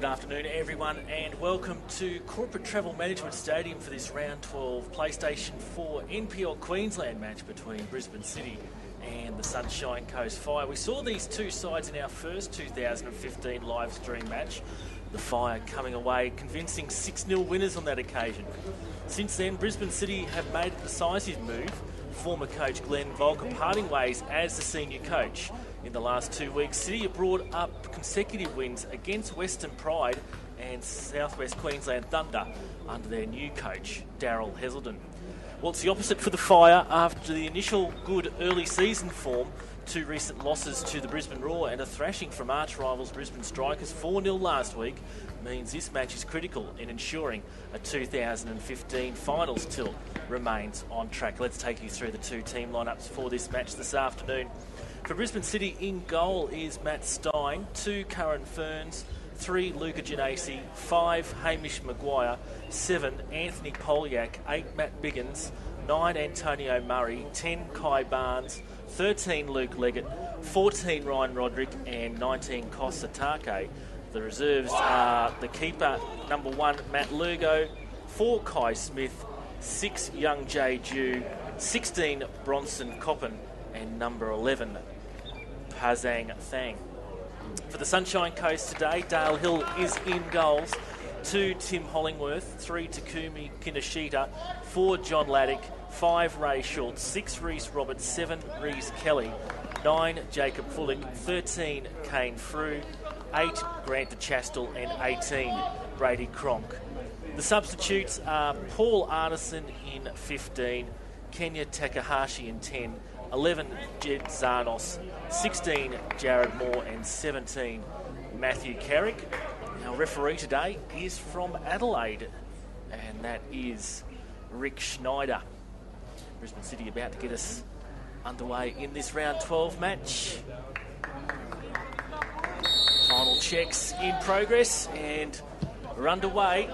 Good afternoon, everyone, and welcome to Corporate Travel Management Stadium for this Round 12 PlayStation 4 NPL Queensland match between Brisbane City and the Sunshine Coast Fire. We saw these two sides in our first 2015 live stream match. The Fire coming away convincing 6-0 winners on that occasion. Since then, Brisbane City have made a decisive move. Former coach Glenn Volker parting ways as the senior coach. In the last 2 weeks, City have brought up consecutive wins against Western Pride and Southwest Queensland Thunder under their new coach, Daryl Heselden. Well, it's the opposite for the Fire. After the initial good early season form, 2 recent losses to the Brisbane Roar and a thrashing from arch rivals Brisbane Strikers 4-0 last week means this match is critical in ensuring a 2015 finals tilt remains on track. Let's take you through the 2 team lineups for this match this afternoon. For Brisbane City, in goal is Matt Stein, 2 Curran Ferns, 3 Luca Genasi, 5 Hamish Maguire, 7 Anthony Poliak, 8 Matt Biggins, 9 Antonio Murray, 10 Kai Barnes, 13 Luke Leggett, 14 Ryan Roderick and 19 Costa Take. The reserves are the keeper, number 1 Matt Lugo, 4 Kai Smith, 6 Young Jay Dew, 16 Bronson Coppin and number 11 Pazang Thang. For the Sunshine Coast today, Dale Hill is in goals, 2 Tim Hollingworth, 3 Takumi Kinoshita, 4 John Laddick, 5 Ray Schultz, 6 Reece Roberts, 7 Reece Kelly, 9 Jacob Fullick, 13 Kane Frew, 8 Grant DeChastel and 18 Brady Cronk. The substitutes are Paul Arneson in 15, Kenya Takahashi in 10, 11 Jed Zarnos, 16 Jared Moore and 17 Matthew Carrick. Our referee today is from Adelaide, and that is Rick Schneider. Brisbane City about to get us underway in this round 12 match. Final checks in progress and we're underway.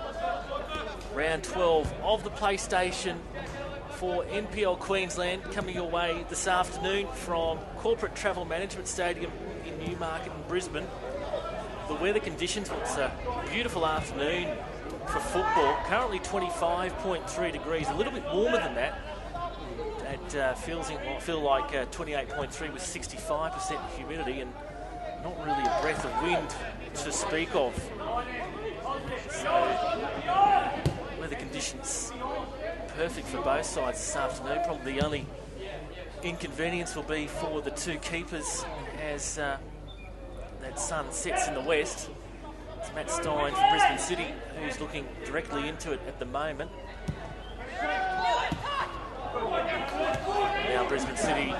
Round 12 of the PlayStation for NPL Queensland coming your way this afternoon from Corporate Travel Management Stadium in Newmarket in Brisbane. The weather conditions, well, it's a beautiful afternoon for football. Currently 25.3 degrees, a little bit warmer than that. It feel like 28.3 with 65% humidity and not really a breath of wind to speak of. So, weather conditions perfect for both sides this afternoon. Probably the only inconvenience will be for the 2 keepers as that sun sets in the west. It's Matt Stein for Brisbane City who's looking directly into it at the moment. Now Brisbane City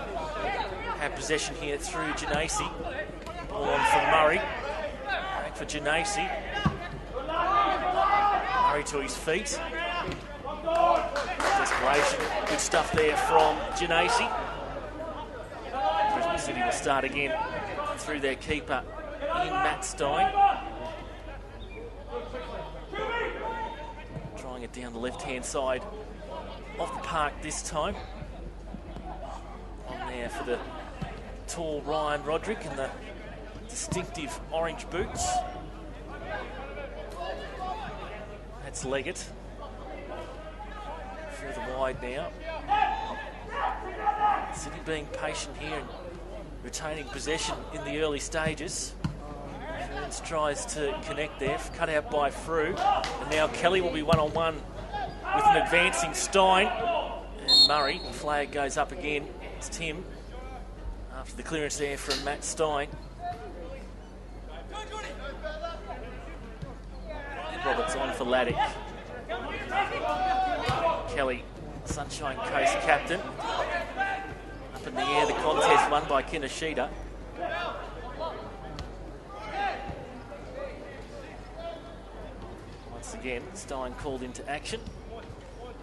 have possession here through Genasi. Ball on for Murray. Back for Genasi. Murray to his feet. Desperation. Good stuff there from Genasi. Brisbane City will start again through their keeper in Matt Stein. Trying it down the left-hand side of the park this time. On there for the tall Ryan Roderick in the distinctive orange boots. That's Leggett. Further wide now. City being patient here and retaining possession in the early stages. Ferns tries to connect there, cut out by Frew. And now Kelly will be one-on-one with an advancing Stein. And Murray, the flag goes up again. It's Tim after the clearance there from Matt Stein. Roberts on for Laddick. Kelly, Sunshine Coast captain. Up in the air, the contest won by Kinoshita. Once again, Stein called into action.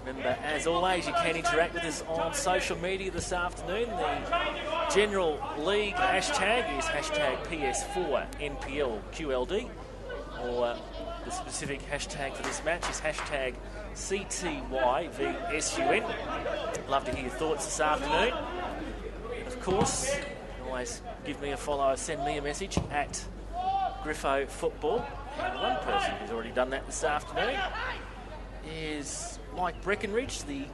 Remember, as always, you can interact with us on social media this afternoon. The general league hashtag is hashtag PS4NPLQLD, or the specific hashtag for this match is hashtag CTYVSUN. Love to hear your thoughts this afternoon. And of course, you can always give me a follow or send me a message at Griffo Football. And one person who's already done that this afternoon is Mike Breckenridge, the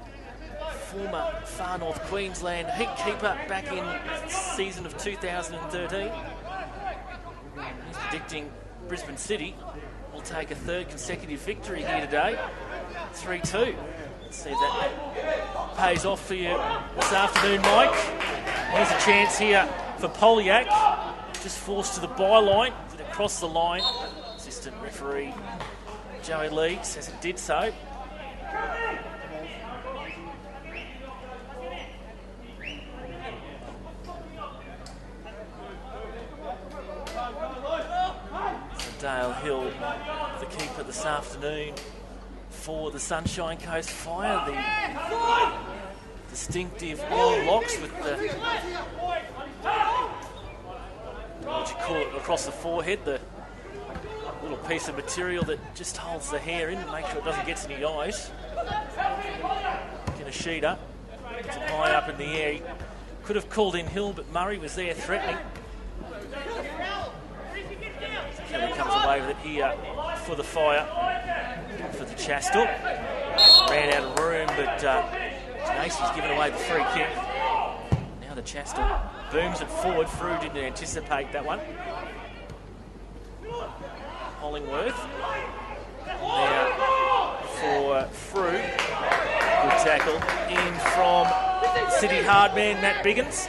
former Far North Queensland heat keeper back in the season of 2013. He's predicting Brisbane City will take a third consecutive victory here today, 3-2. Let's see if that pays off for you this afternoon, Mike. Here's a chance here for Polyak, just forced to the byline, did it cross the line? Assistant referee Joey Lee says it did so. Dale Hill, the keeper this afternoon for the Sunshine Coast Fire. The distinctive long locks with the, what you call it, across the forehead, the little piece of material that just holds the hair in and makes sure it doesn't get to the eyes. Kinashita, it's high up in the air. He could have called in Hill, but Murray was there threatening. Kelly comes away with it here for the Fire, for the Chastel. Ran out of room, but Nacy's given away the free kick. Now the Chastel booms it forward. Frew didn't anticipate that one. Hollingworth. Now for Frew. Good tackle in from City hardman Matt Biggins.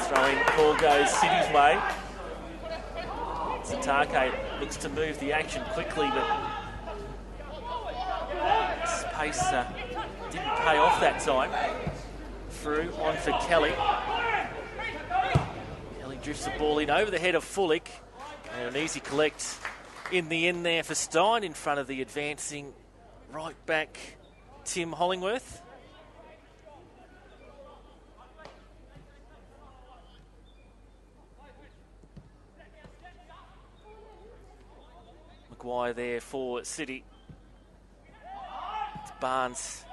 Throwing call goes City's way. Satake looks to move the action quickly, but his pace didn't pay off that time. Through on for Kelly. Kelly drifts the ball in over the head of Fullick. And an easy collect in the end there for Stein in front of the advancing right back Tim Hollingworth. Maguire there for City. It's Barnes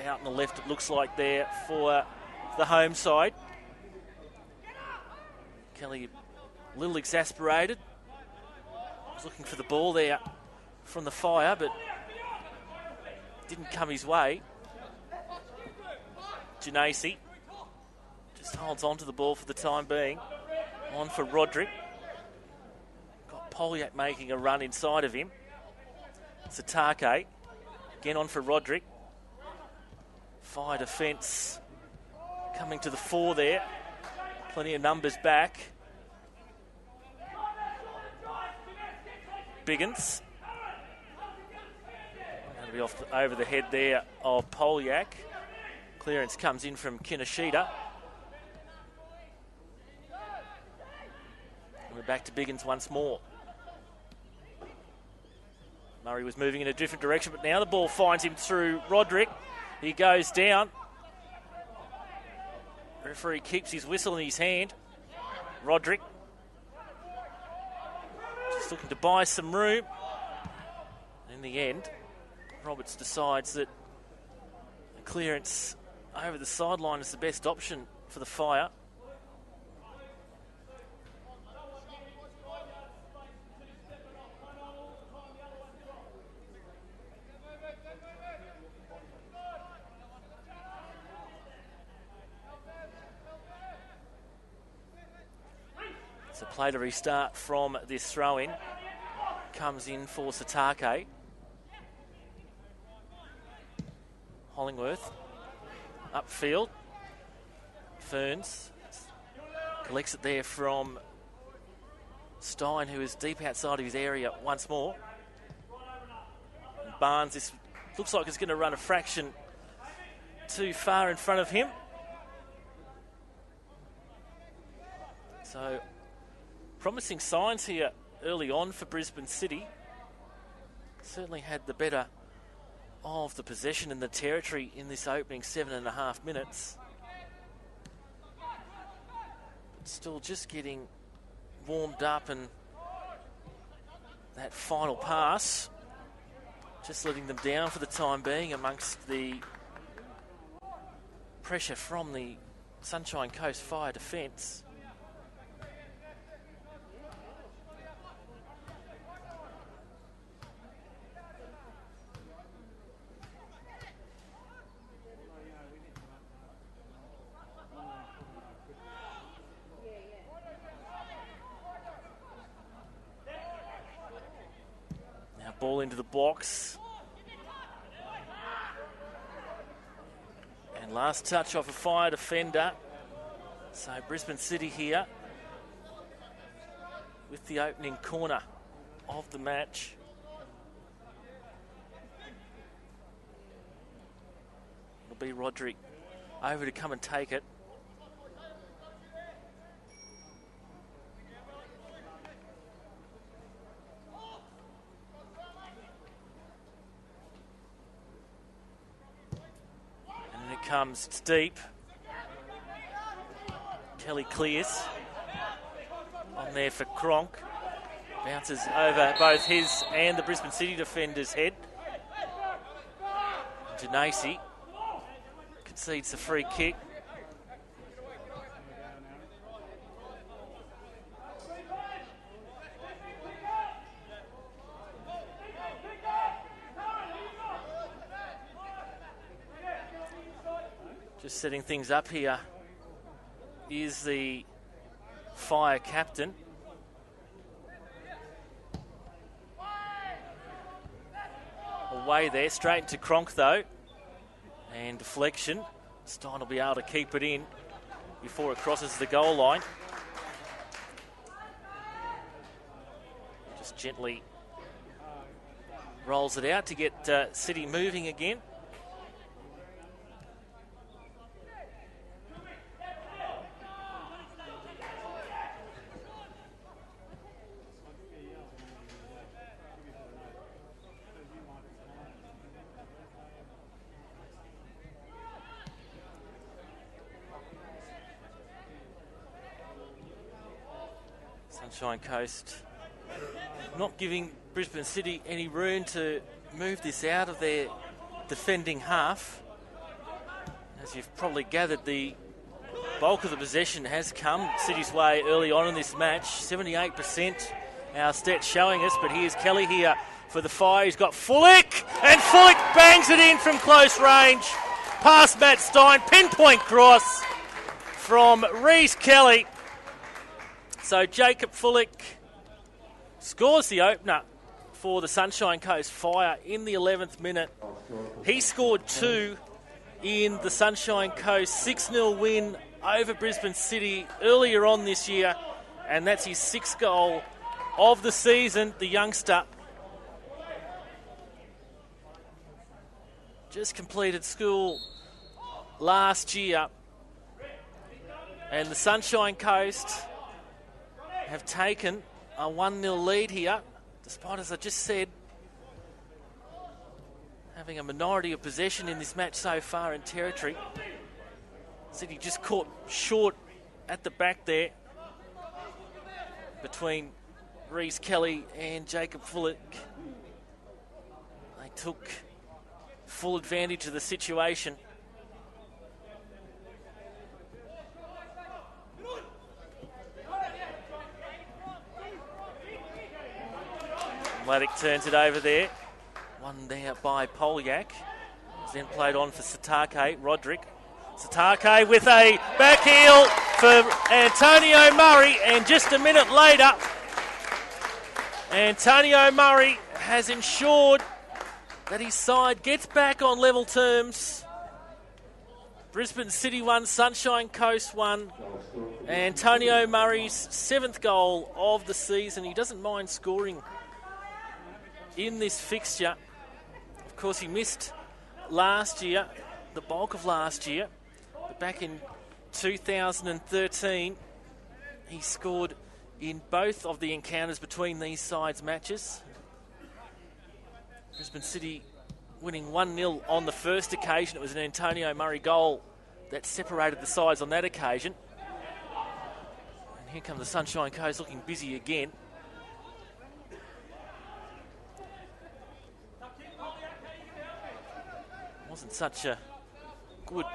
out on the left, it looks like, there for the home side. Kelly a little exasperated. Was looking for the ball there from the Fire, but didn't come his way. Genasi just holds on to the ball for the time being. On for Roderick. Polyak making a run inside of him. Satake again on for Roderick. Fire defence coming to the fore there. Plenty of numbers back. Biggins. That'll be off over the head there of Polyak. Clearance comes in from Kinashita. We're back to Biggins once more. Murray was moving in a different direction, but now the ball finds him through Roderick. He goes down. Referee keeps his whistle in his hand. Roderick just looking to buy some room. In the end, Roberts decides that the clearance over the sideline is the best option for the Fire. So play to restart from this throw-in. Comes in for Satake. Hollingworth. Upfield. Ferns. Collects it there from Stein, who is deep outside of his area once more. And Barnes, this looks like it's going to run a fraction too far in front of him. So promising signs here early on for Brisbane City. Certainly had the better of the possession in the territory in this opening 7.5 minutes. But still just getting warmed up, and that final pass just letting them down for the time being amongst the pressure from the Sunshine Coast Fire defence. Ball into the box. And last touch off a fire defender. So Brisbane City here with the opening corner of the match. It'll be Roderick over to come and take it. And it comes, it's deep. Kelly clears. On there for Cronk. Bounces over both his and the Brisbane City defender's head. Janasi concedes the free kick. Just setting things up here is the Fire captain. Away there, straight into Cronk though. And deflection. Stein will be able to keep it in before it crosses the goal line. Just gently rolls it out to get City moving again. Sunshine Coast not giving Brisbane City any room to move this out of their defending half. As you've probably gathered, the bulk of the possession has come City's way early on in this match. 78% our stats showing us, but here's Kelly here for the Fire. He's got Fullick, and Fullick bangs it in from close range. Past Matt Stein, pinpoint cross from Reece Kelly. So Jacob Fullick scores the opener for the Sunshine Coast Fire in the 11th minute. He scored 2 in the Sunshine Coast 6-0 win over Brisbane City earlier on this year, and that's his 6th goal of the season. The youngster just completed school last year, and the Sunshine Coast have taken a 1-0 lead here, despite, as I just said, having a minority of possession in this match so far in territory. City just caught short at the back there between Reece Kelly and Jacob Fullick. They took full advantage of the situation. Laddick turns it over there. One there by Polyak. Then played on for Satake. Roderick. Satake with a back heel for Antonio Murray. And just a minute later, Antonio Murray has ensured that his side gets back on level terms. Brisbane City 1, Sunshine Coast 1. Antonio Murray's 7th goal of the season. He doesn't mind scoring in this fixture. Of course, he missed last year, the bulk of last year, but back in 2013 he scored in both of the encounters between these sides' matches. Brisbane City winning 1-0 on the first occasion. It was an Antonio Murray goal that separated the sides on that occasion. And here come the Sunshine Coast looking busy again. Wasn't such a good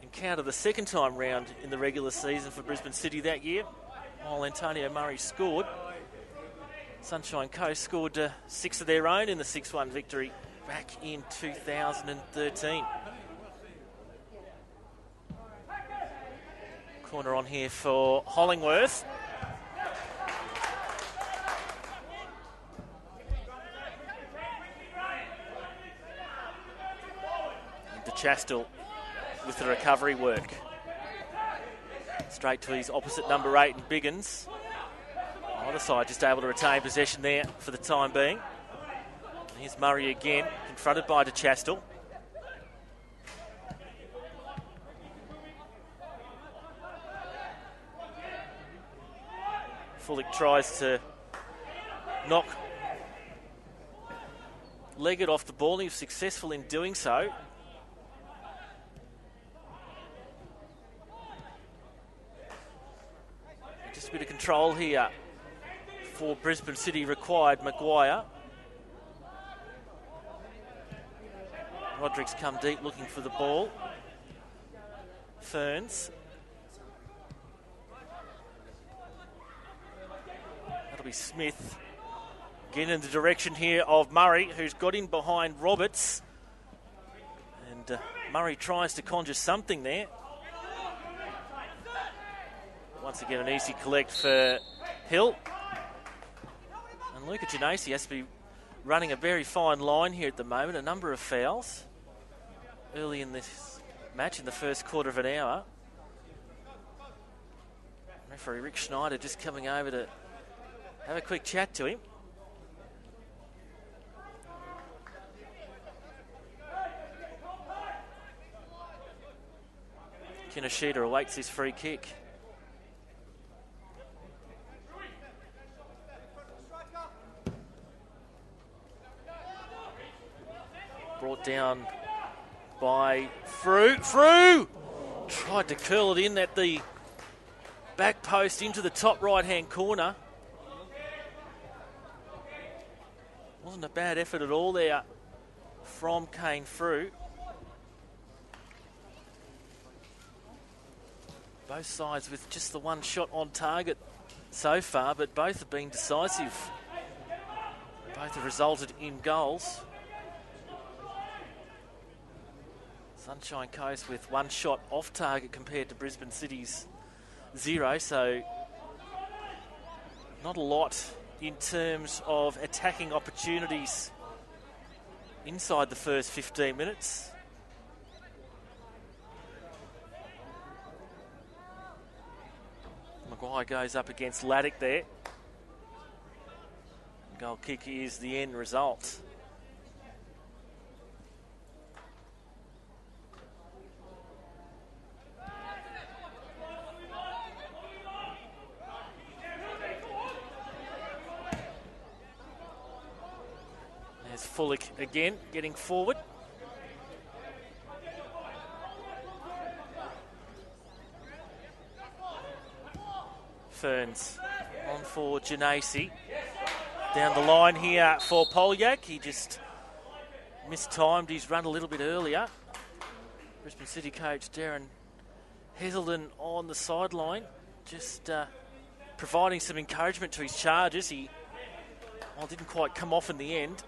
encounter the second time round in the regular season for Brisbane City that year, while Antonio Murray scored. Sunshine Coast scored 6 of their own in the 6-1 victory back in 2013. Corner on here for Hollingworth. Chastel with the recovery work. Straight to his opposite number 8 in Biggins. Either side just able to retain possession there for the time being. Here's Murray again, confronted by DeChastel. Fullick tries to knock Leggett off the ball. He was successful in doing so. Just a bit of control here for Brisbane City required. Maguire. Roderick's come deep looking for the ball. Ferns. That'll be Smith. Again in the direction here of Murray, who's got in behind Roberts. And Murray tries to conjure something there. Once again, an easy collect for Hill. And Luca Genesi has to be running a very fine line here at the moment. A number of fouls early in this match in the first quarter of an hour. Referee Rick Schneider just coming over to have a quick chat to him. Kinoshita awaits his free kick. Brought down by Frew. Frew tried to curl it in at the back post into the top right-hand corner. Wasn't a bad effort at all there from Kane Frew. Both sides with just the one shot on target so far, but both have been decisive. Both have resulted in goals. Sunshine Coast with one shot off target compared to Brisbane City's 0, so not a lot in terms of attacking opportunities inside the first 15 minutes. Maguire goes up against Laddick there. Goal kick is the end result. There's Fullick again getting forward. Ferns on for Genesi. Down the line here for Polyak. He just mistimed his run a little bit earlier. Brisbane City coach Darren Heselden on the sideline, just providing some encouragement to his charges. He didn't quite come off in the end.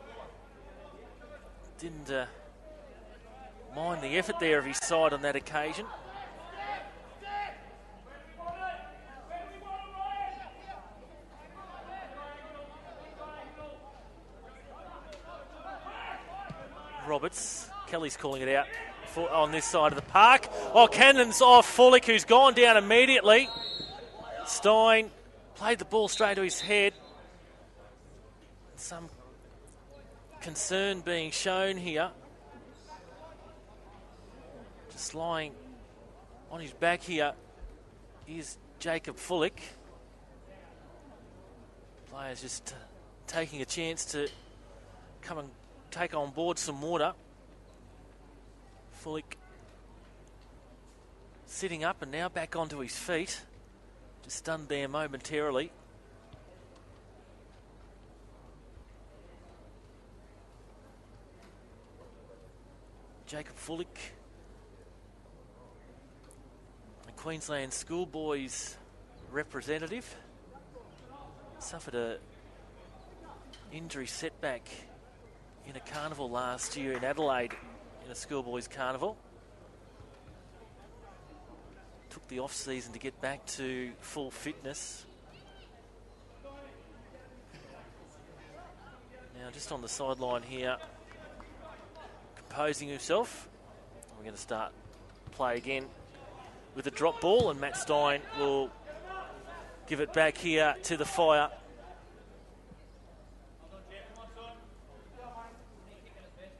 Didn't mind the effort there of his side on that occasion. Roberts. Kelly's calling it out on this side of the park. Oh, cannons off Fullick, who's gone down immediately. Stein played the ball straight to his head. Some concern being shown here. Just lying on his back here is Jacob Fullick. Players just taking a chance to come and take on board some water. Fullick sitting up and now back onto his feet. Just stunned there momentarily. Jacob Fullick, a Queensland schoolboys representative, suffered a injury setback in a carnival last year in Adelaide, in a schoolboys carnival. Took the off season to get back to full fitness. Now just on the sideline here, composing himself. We're going to start play again with a drop ball, and Matt Stein will give it back here to the Fire.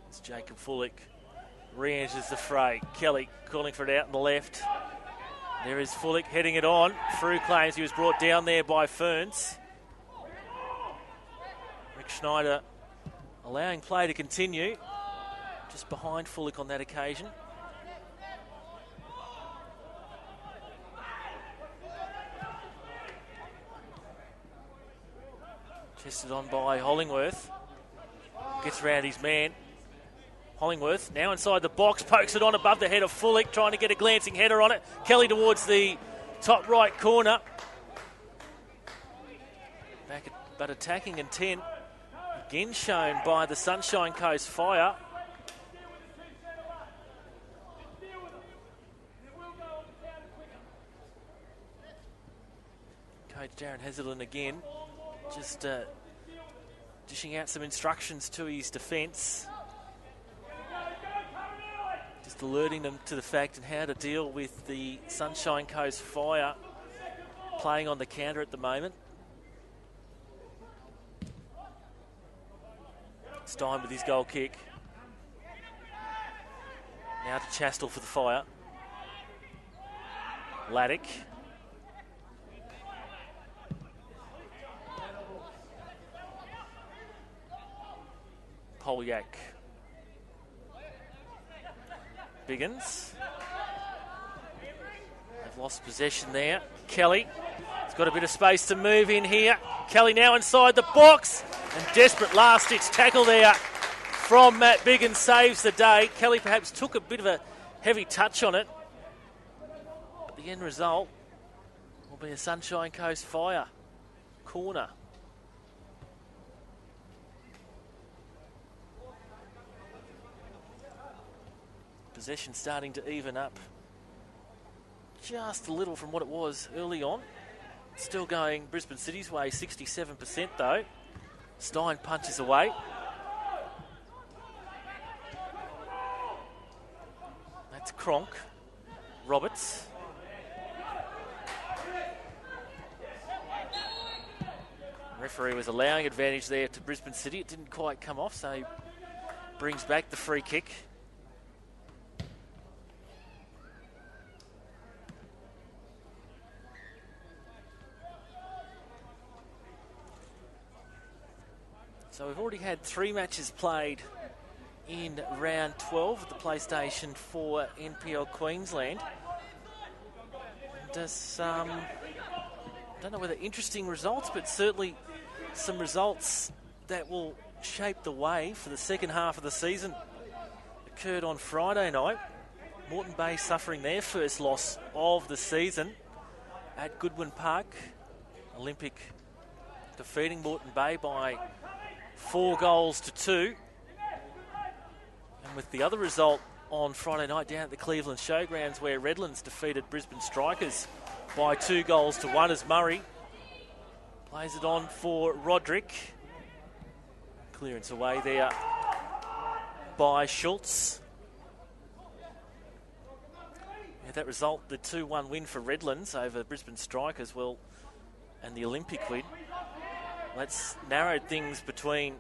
As Jacob Fullick re-enters the fray. Kelly calling for it out on the left. There is Fullick heading it on. Frew claims he was brought down there by Ferns. Rick Schneider allowing play to continue. Just behind Fullick on that occasion. Chested on by Hollingworth. Gets around his man. Hollingworth now inside the box, pokes it on above the head of Fullick, trying to get a glancing header on it. Kelly towards the top right corner. But attacking intent again shown by the Sunshine Coast Fire. Coach Darren Hazelden again just dishing out some instructions to his defence. Just alerting them to the fact and how to deal with the Sunshine Coast Fire playing on the counter at the moment. Stein with his goal kick. Now to Chastel for the Fire. Laddick. Polyak. Biggins. They've lost possession there. Kelly has got a bit of space to move in here. Kelly now inside the box. And desperate last-ditch tackle there from Matt Biggins saves the day. Kelly perhaps took a bit of a heavy touch on it. But the end result will be a Sunshine Coast Fire corner. Possession starting to even up just a little from what it was early on. Still going Brisbane City's way, 67% though. Stein punches away. That's Cronk. Roberts. The referee was allowing advantage there to Brisbane City. It didn't quite come off, so he brings back the free kick. So we've already had 3 matches played in round 12 at the PlayStation 4 NPL Queensland. Just, I don't know whether interesting results, but certainly some results that will shape the way for the second half of the season. Occurred on Friday night. Moreton Bay suffering their first loss of the season at Goodwin Park. Olympic defeating Moreton Bay by 4-2. And with the other result on Friday night down at the Cleveland Showgrounds, where Redlands defeated Brisbane Strikers by 2-1 as Murray plays it on for Roderick. Clearance away there by Schultz. Yeah, that result, the 2-1 win for Redlands over Brisbane Strikers, well, and the Olympic win. That's narrowed things between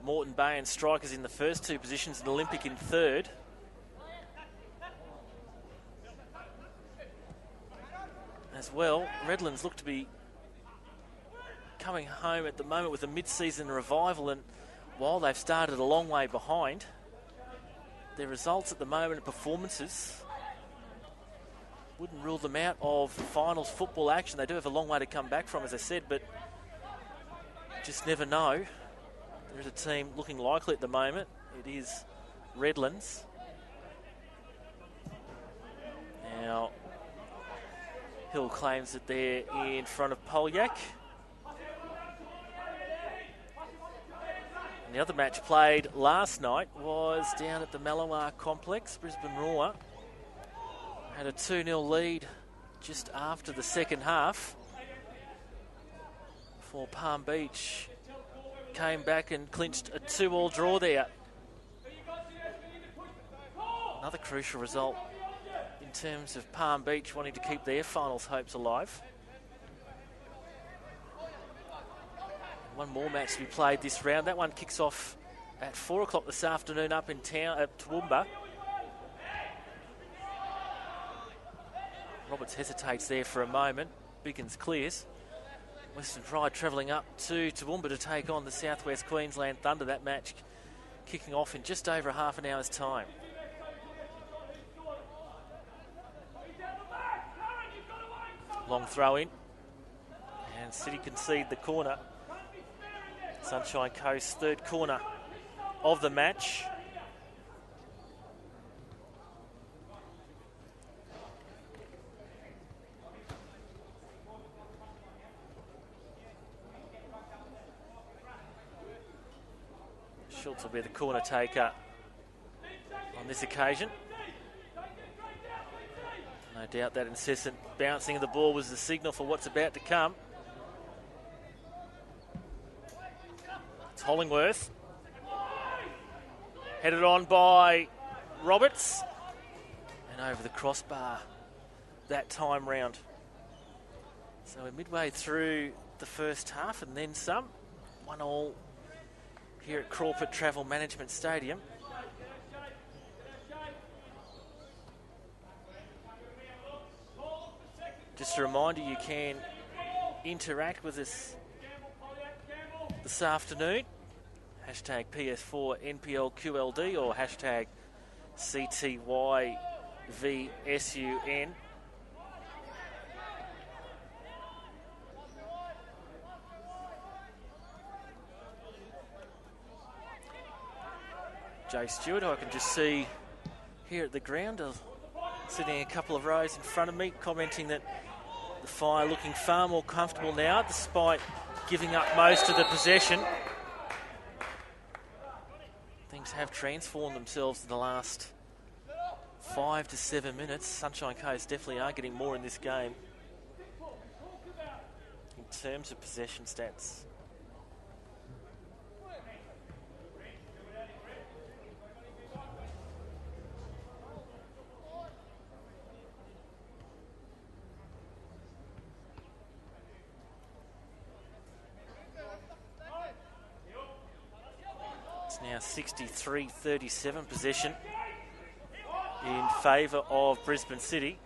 Moreton Bay and Strikers in the first 2 positions and Olympic in third. As well, Redlands look to be coming home at the moment with a mid-season revival, and while they've started a long way behind, their results at the moment and performances wouldn't rule them out of finals football action. They do have a long way to come back from, as I said, but just never know. There's a team looking likely at the moment. It is Redlands. Now, Hill claims that they're in front of Polyak. And the other match played last night was down at the Malawar Complex. Brisbane Roar had a 2-0 lead just after the second half, before Palm Beach came back and clinched a 2-2 draw there. Another crucial result in terms of Palm Beach wanting to keep their finals hopes alive. One more match to be played this round. That one kicks off at 4 o'clock this afternoon up in town at Toowoomba. Roberts hesitates there for a moment. Biggins clears. Western Pride travelling up to Toowoomba to take on the Southwest Queensland Thunder. That match kicking off in just over half an hour's time. Long throw in. And City concede the corner. Sunshine Coast, third corner of the match. Schultz will be the corner taker on this occasion. No doubt that incessant bouncing of the ball was the signal for what's about to come. It's Hollingworth. Headed on by Roberts. And over the crossbar that time round. So we're midway through the first half and then some. 1-1 here at Crawford Travel Management Stadium. Just a reminder, you can interact with us this afternoon. Hashtag PS4 NPLQLD or hashtag CTYVSUN. Jay Stewart, who I can just see here at the ground, sitting a couple of rows in front of me, commenting that the Fire looking far more comfortable now, despite giving up most of the possession. Things have transformed themselves in the last 5 to 7 minutes. Sunshine Coast definitely are getting more in this game in terms of possession stats. Now 63-37 possession in favour of Brisbane City.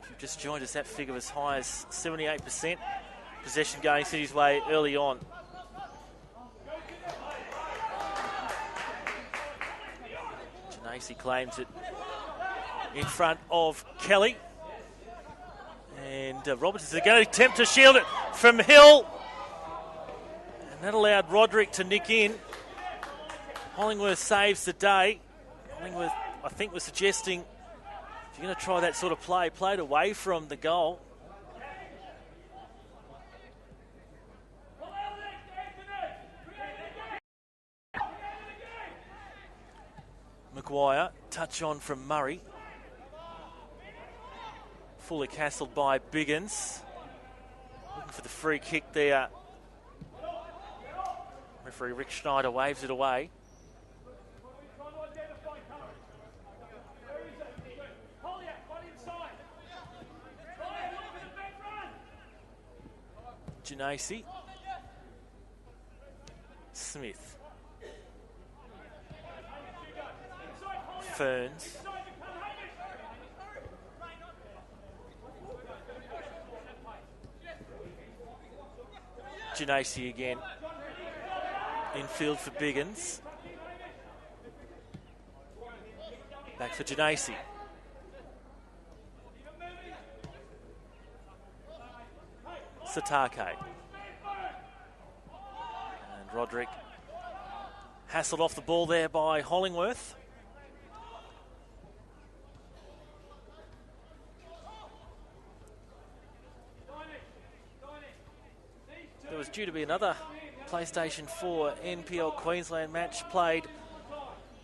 If you've just joined us, that figure was as high as 78% possession going City's way early on. Janasi claims it in front of Kelly. And Roberts is going to attempt to shield it from Hill. And that allowed Roderick to nick in. Hollingworth saves the day. Hollingworth, I think, was suggesting if you're going to try that sort of play, play it away from the goal. Maguire, touch on from Murray. Fully castled by Biggins. Looking for the free kick there. Referee Rick Schneider waves it away. Janasi. Smith. Ferns. Janasi again. Infield for Biggins. Back for Janasi. Satake. And Roderick hassled off the ball there by Hollingworth. There was due to be another PlayStation 4 NPL Queensland match played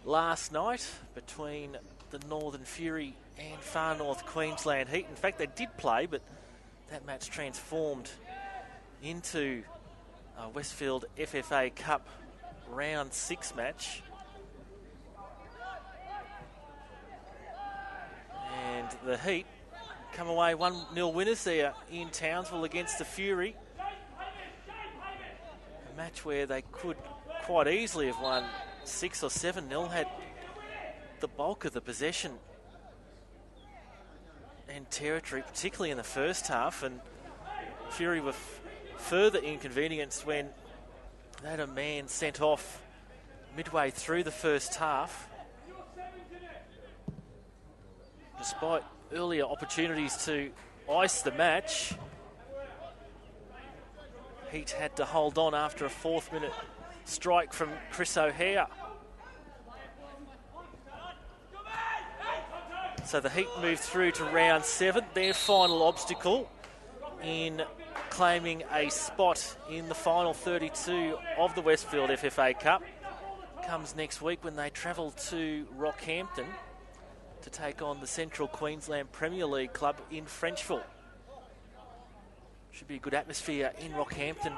last night between the Northern Fury and Far North Queensland Heat. In fact, they did play, but that match transformed into a Westfield FFA Cup Round 6 match. And the Heat come away 1-0 winners there in Townsville against the Fury. A match where they could quite easily have won 6 or 7-0, had the bulk of the possession and territory, particularly in the first half, and Fury were further inconvenienced when they had a man sent off midway through the first half. Despite earlier opportunities to ice the match, Heat had to hold on after a 4th minute strike from Chris O'Hare. So the Heat moved through to round 7, their final obstacle in claiming a spot in the final 32 of the Westfield FFA Cup. Comes next week when they travel to Rockhampton to take on the Central Queensland Premier League club in Frenchville. Should be a good atmosphere in Rockhampton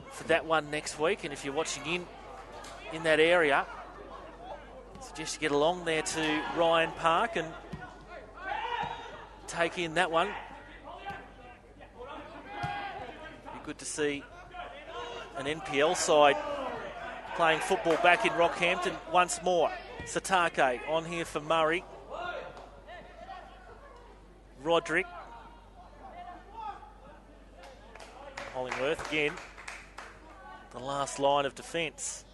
for that one next week. And if you're watching in that area, I suggest you get along there to Ryan Park and take in that one. Be good to see an NPL side playing football back in Rockhampton once more. Satake on here for Murray. Roderick. Hollingworth again. The last line of defence.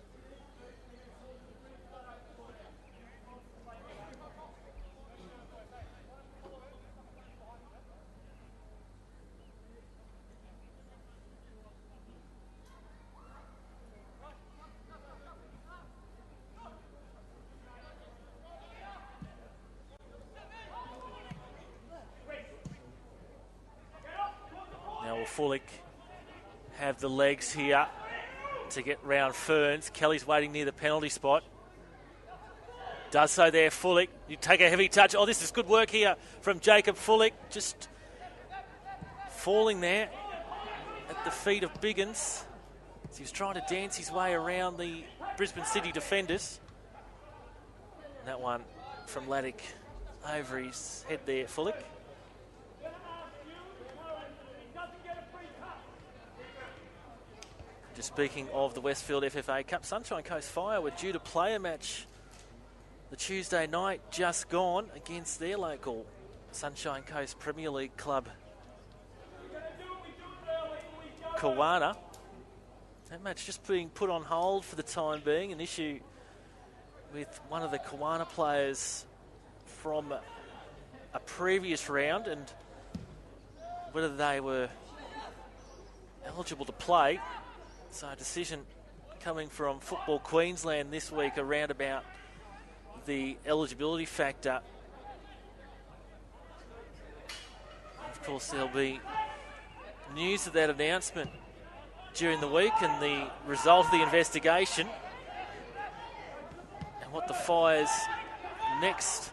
Fullick have the legs here to get round Ferns. Kelly's waiting near the penalty spot. Does so there, Fullick. You take a heavy touch. Oh, this is good work here from Jacob Fullick. Just falling there at the feet of Biggins. As he was trying to dance his way around the Brisbane City defenders. And that one from Laddick over his head there, Fullick. Just speaking of the Westfield FFA Cup, Sunshine Coast Fire were due to play a match the Tuesday night just gone against their local Sunshine Coast Premier League club, Kawana. That match just being put on hold for the time being, an issue with one of the Kawana players from a previous round and whether they were eligible to play. So a decision coming from Football Queensland this week around about the eligibility factor. Of course, there'll be news of that announcement during the week and the result of the investigation and what the Fire's next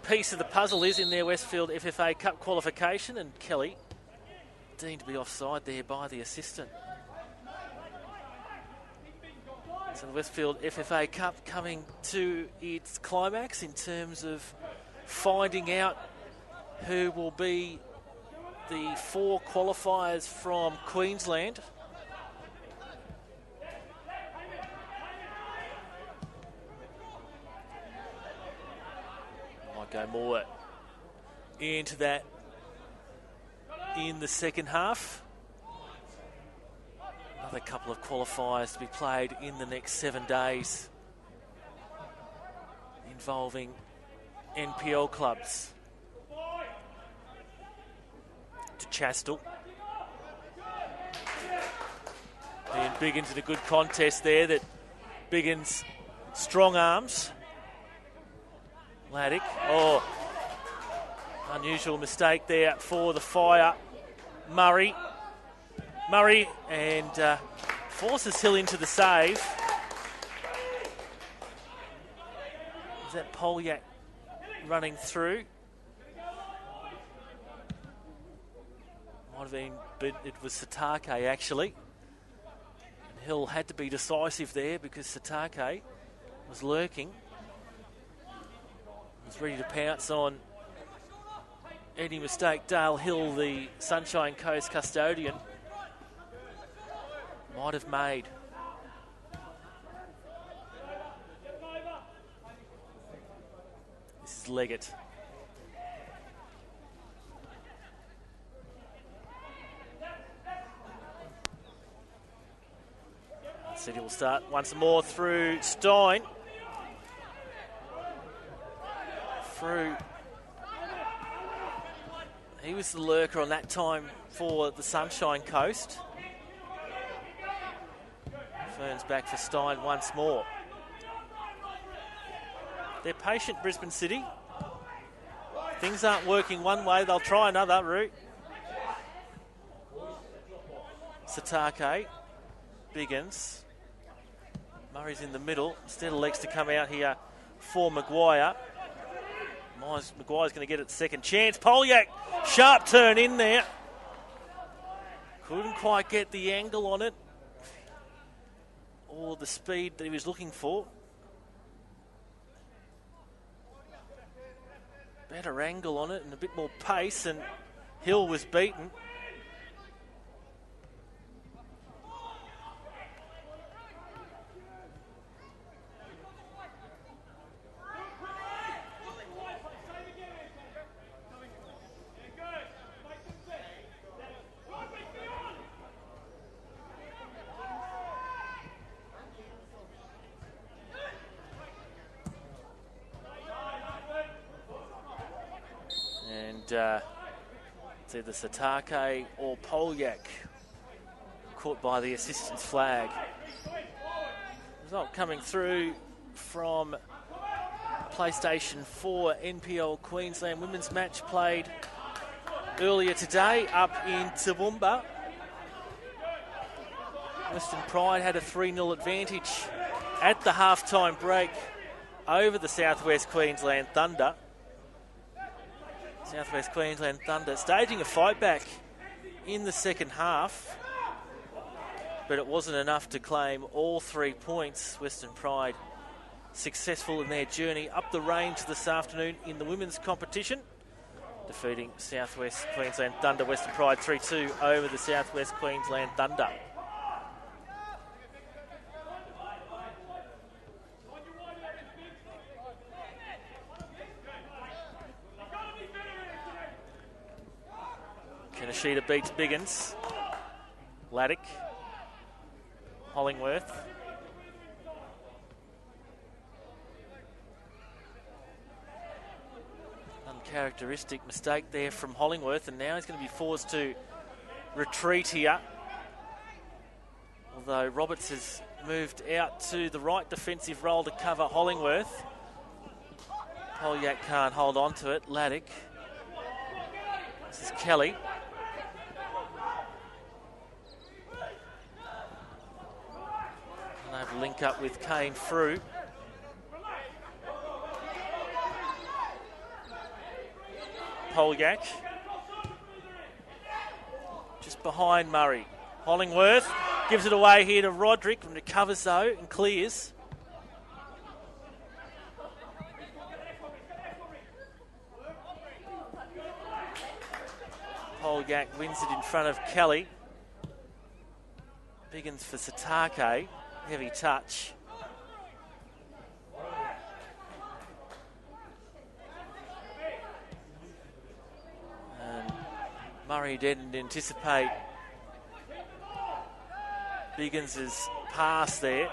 piece of the puzzle is in their Westfield FFA Cup qualification. And Kelly deemed to be offside there by the assistant. So the Westfield FFA Cup coming to its climax in terms of finding out who will be the 4 qualifiers from Queensland. Might go more into that in the second half. Another couple of qualifiers to be played in the next 7 days involving NPL clubs. To Chastel. And Biggins in a good contest there. That Biggins strong arms. Laddick. Oh, unusual mistake there for the Fire. Murray and forces Hill into the save. Is that Polyak running through? Might have been, but it was Satake actually. And Hill had to be decisive there because Satake was lurking. is ready to pounce on any mistake Dale Hill, the Sunshine Coast custodian, might have made. This is Leggett. City will start once more through Stein. Through. He was the lurker on that time for the Sunshine Coast. Ferns back for Stein once more. They're patient, Brisbane City. Things aren't working one way, they'll try another route. Satake, Biggins. Murray's in the middle. Instead of legs to come out here for Maguire. Maguire's going to get it second chance. Polyak, sharp turn in there. Couldn't quite get the angle on it or the speed that he was looking for. Better angle on it and a bit more pace, and Hill was beaten. It's either Satake or Polyak caught by the assistant's flag. Result coming through from PlayStation 4 NPL Queensland women's match played earlier today up in Toowoomba. Western Pride had a 3-0 advantage at the halftime break over the Southwest Queensland Thunder. Southwest Queensland Thunder staging a fight back in the second half, but it wasn't enough to claim all 3 points. Western Pride successful in their journey up the range this afternoon in the women's competition, defeating Southwest Queensland Thunder. Western Pride 3-2 over the Southwest Queensland Thunder. Kanashida beats Biggins. Laddick. Hollingworth. Uncharacteristic mistake there from Hollingworth, and now he's going to be forced to retreat here. Although Roberts has moved out to the right defensive role to cover Hollingworth. Polyak can't hold on to it. Laddick. This is Kelly. They'll link up with Kane Frew. Polyak. Just behind Murray. Hollingworth gives it away here to Roderick, and recovers though and clears. Polyak wins it in front of Kelly. Biggins for Satake. Heavy touch. And Murray didn't anticipate Biggins' pass there.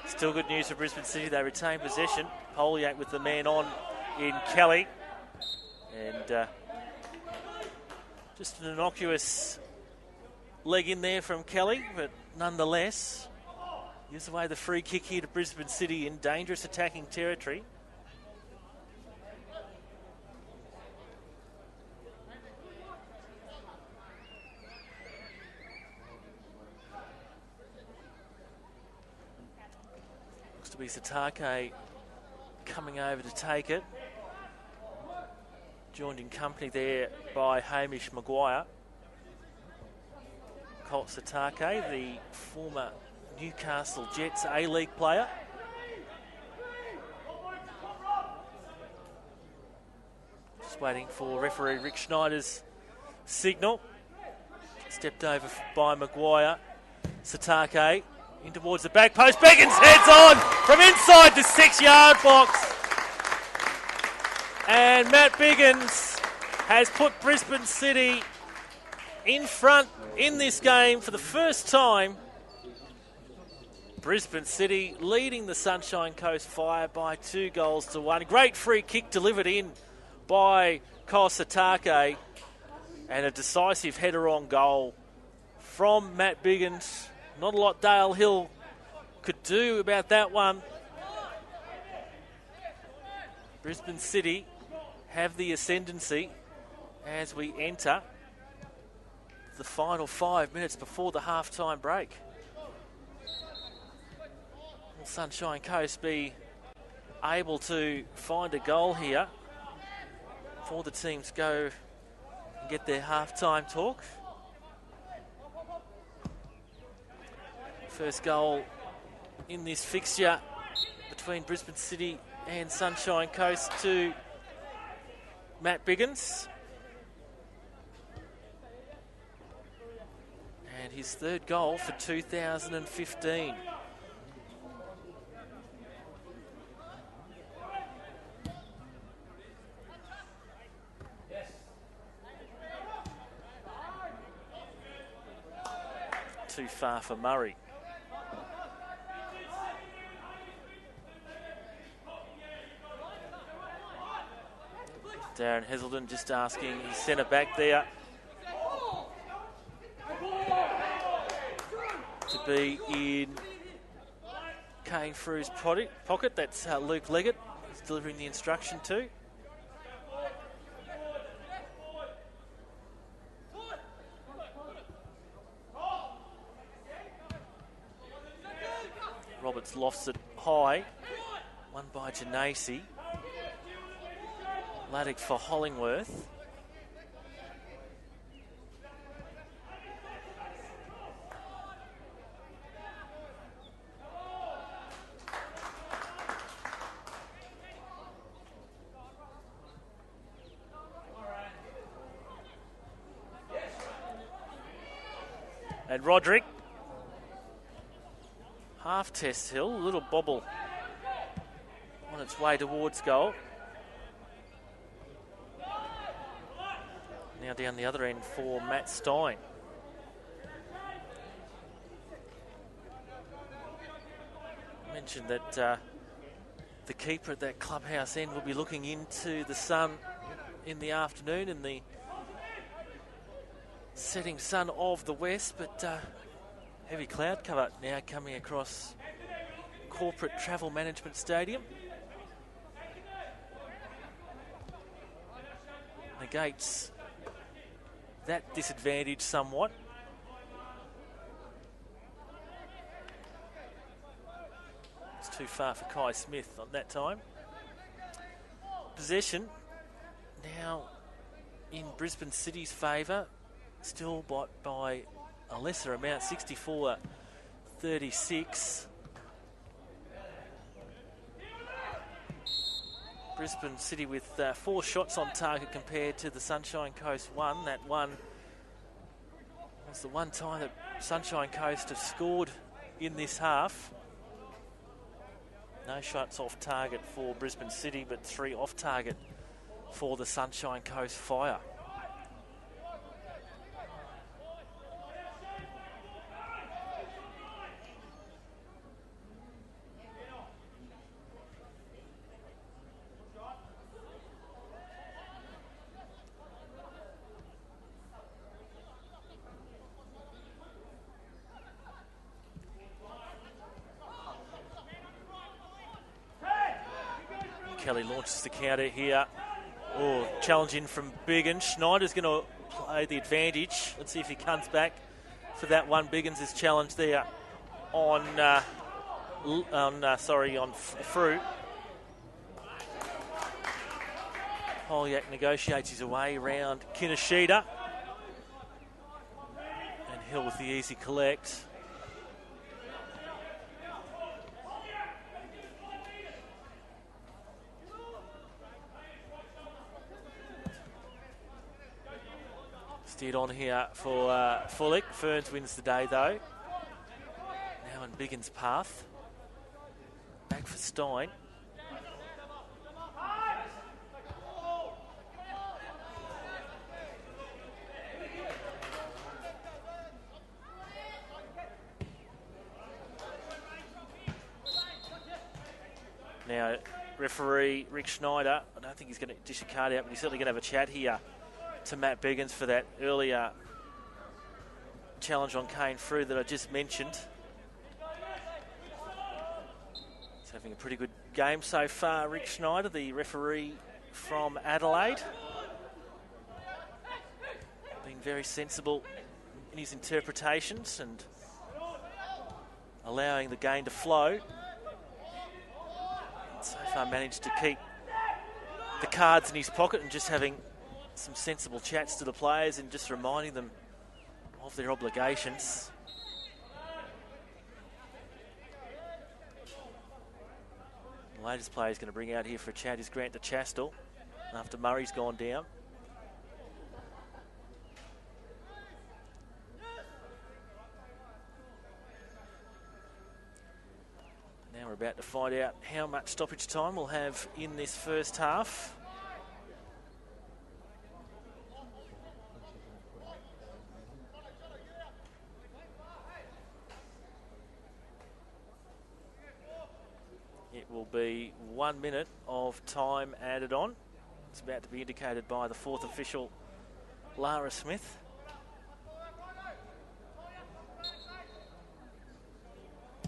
Still good news for Brisbane City. They retain possession. Polyak with the man on in Kelly. And just an innocuous leg in there from Kelly, but nonetheless gives away the free kick here to Brisbane City in dangerous attacking territory. Looks to be Satake coming over to take it. Joined in company there by Hamish Maguire. Colt Satake, the former Newcastle Jets A-League player. Just waiting for referee Rick Schneider's signal. Stepped over by Maguire. Satake in towards the back post. Biggins heads on from inside the 6-yard box. And Matt Biggins has put Brisbane City in front in this game for the first time. Brisbane City leading the Sunshine Coast Fire by 2-1. Great free kick delivered in by Kyle Satake. And a decisive header on goal from Matt Biggins. Not a lot Dale Hill could do about that one. Brisbane City have the ascendancy as we enter the final 5 minutes before the half-time break. Will Sunshine Coast be able to find a goal here before the teams go and get their half-time talk? First goal in this fixture between Brisbane City and Sunshine Coast to Matt Biggins. And his third goal for 2015. Too far for Murray. Darren Heselden just asking his centre back there to be in Kane Frew's pocket. That's Luke Leggett he's delivering the instruction to. Roberts lofts it high. Won by Janasi. Laddick for Hollingworth. And Roderick. Half test hill, a little bobble on its way towards goal. Now down the other end for Matt Stein. I mentioned that the keeper at that clubhouse end will be looking into the sun in the afternoon in the setting sun of the west, but heavy cloud cover now coming across Corporate Travel Management Stadium. Negates that disadvantage somewhat. It's too far for Kai Smith on that time. Possession now in Brisbane City's favour, still by a lesser amount, 64-36. Brisbane City with 4 shots on target compared to the Sunshine Coast 1. That one was the one time that Sunshine Coast have scored in this half. No shots off target for Brisbane City, but 3 off target for the Sunshine Coast Fire. Kelly launches the counter here. Oh, challenge in from Biggins. Schneider's going to play the advantage. Let's see if he comes back for that one. Biggins' is challenged there on Frew. Holyak negotiates his way around Kinoshita. And Hill with the easy collect. Steered on here for Fullick. Ferns wins the day though. Now in Biggins' path. Back for Stein. Now, referee Rick Schneider, I don't think he's going to dish a card out, but he's certainly going to have a chat here to Matt Biggins for that earlier challenge on Kane Frew that I just mentioned. He's having a pretty good game so far, Rick Schneider, the referee from Adelaide. Being very sensible in his interpretations and allowing the game to flow. So far managed to keep the cards in his pocket and just having some sensible chats to the players and just reminding them of their obligations. The latest player he's going to bring out here for a chat is Grant de Chastel after Murray's gone down. Now we're about to find out how much stoppage time we'll have in this first half. It will be 1 minute of time added on. It's about to be indicated by the fourth official, Lara Smith.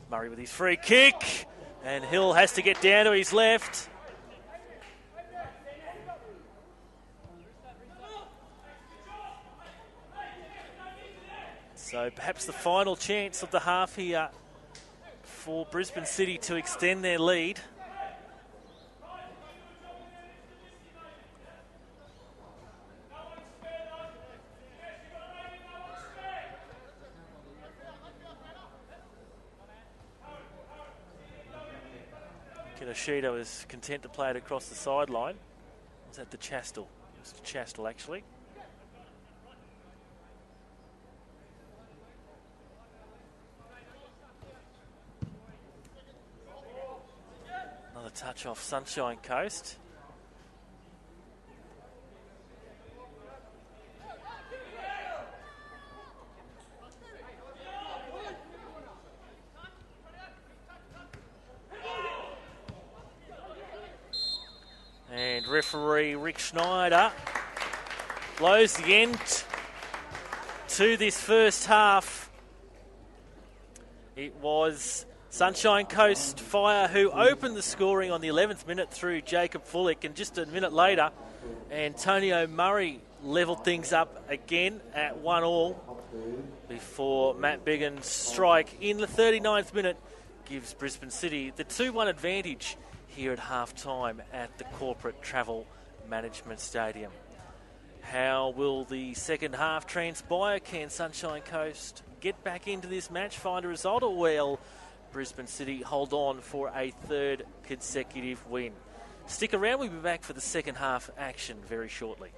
Murray with his free kick, and Hill has to get down to his left. So perhaps the final chance of the half here for Brisbane City to extend their lead. Kinoshita was content to play it across the sideline. Was that the Chastel? It was the Chastel, actually. Another touch off Sunshine Coast. And referee Rick Schneider blows the end to this first half. It was Sunshine Coast Fire who opened the scoring on the 11th minute through Jacob Fullick, and just a minute later Antonio Murray levelled things up again at 1-1 before Matt Biggins' strike in the 39th minute gives Brisbane City the 2-1 advantage here at half-time at the Corporate Travel Management Stadium. How will the second half transpire? Can Sunshine Coast get back into this match, find a result, or will Brisbane City hold on for a third consecutive win? Stick around, we'll be back for the second half action very shortly.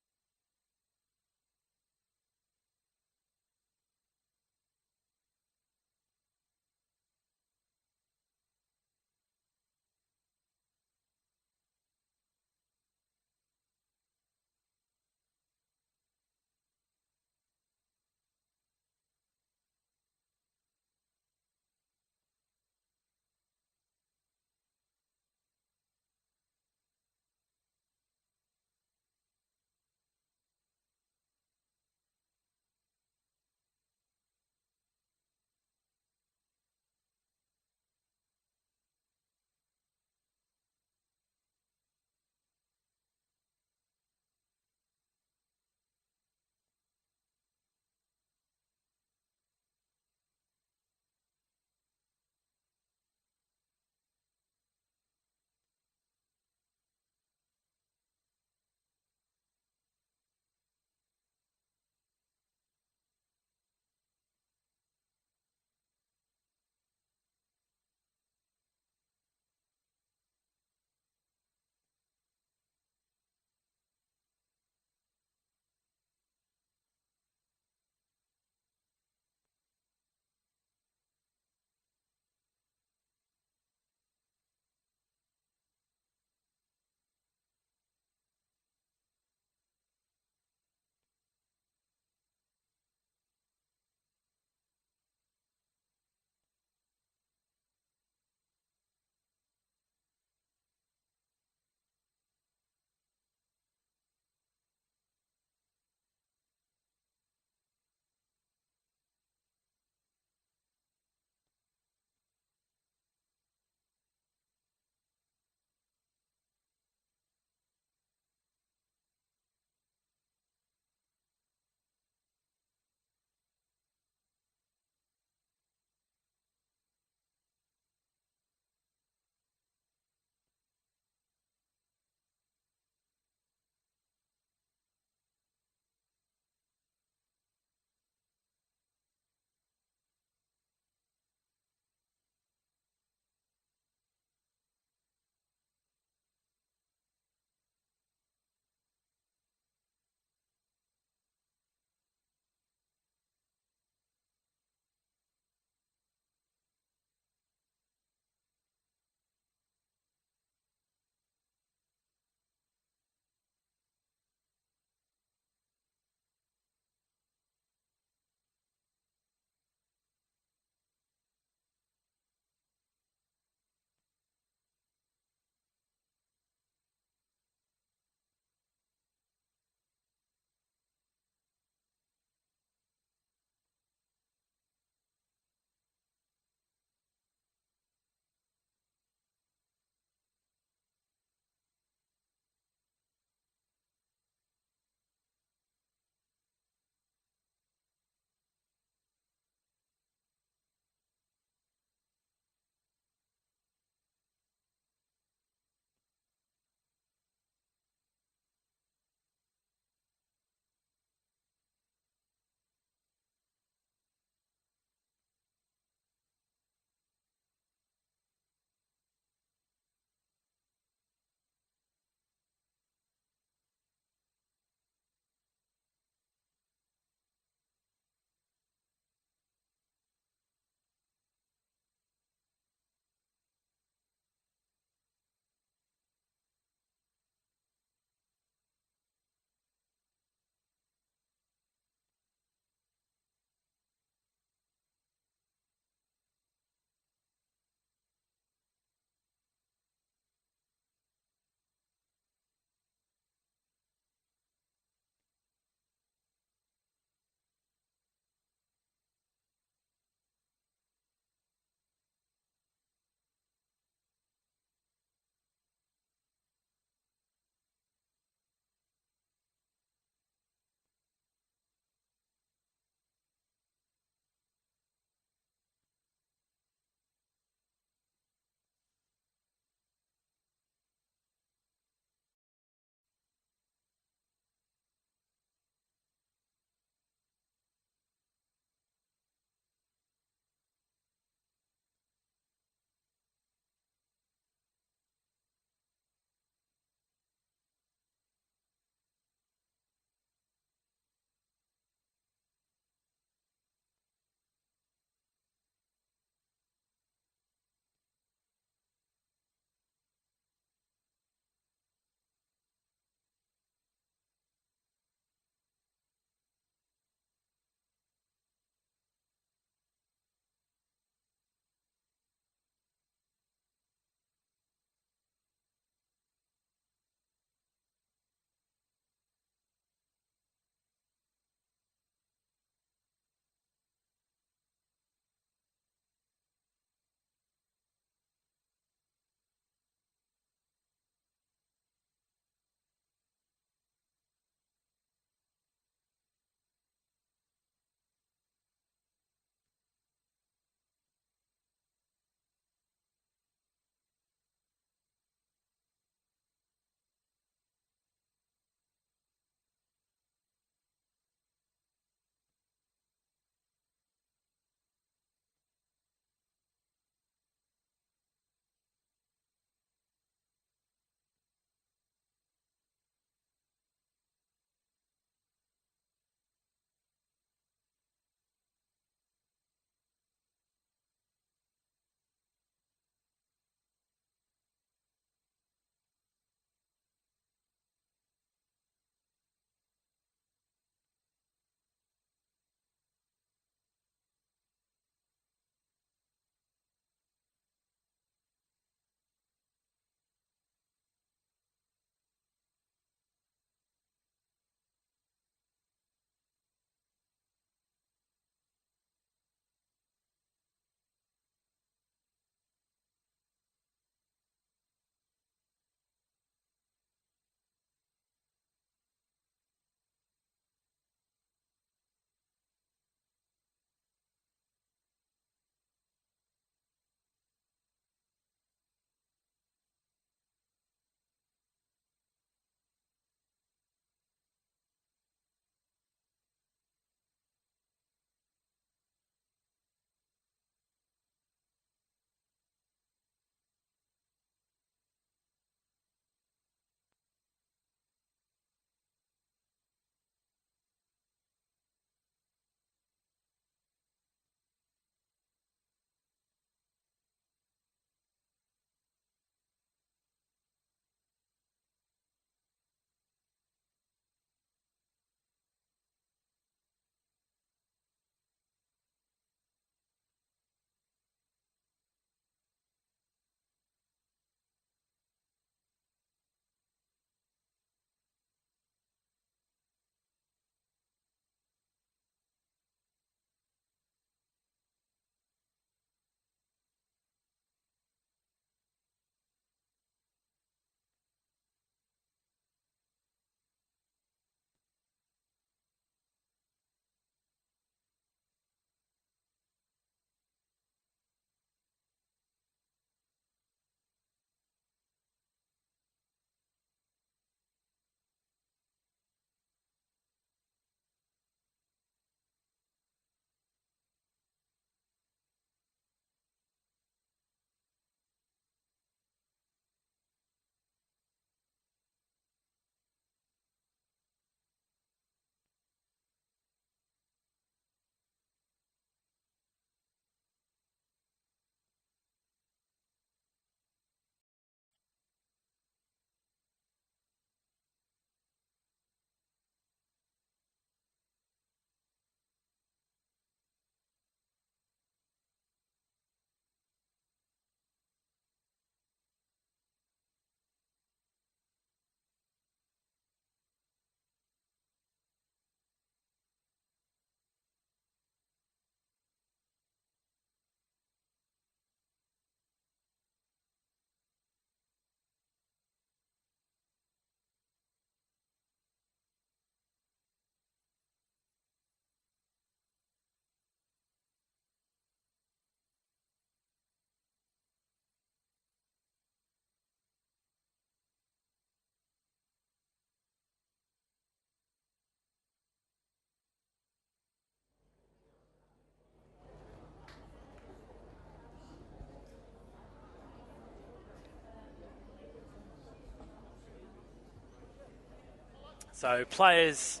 So players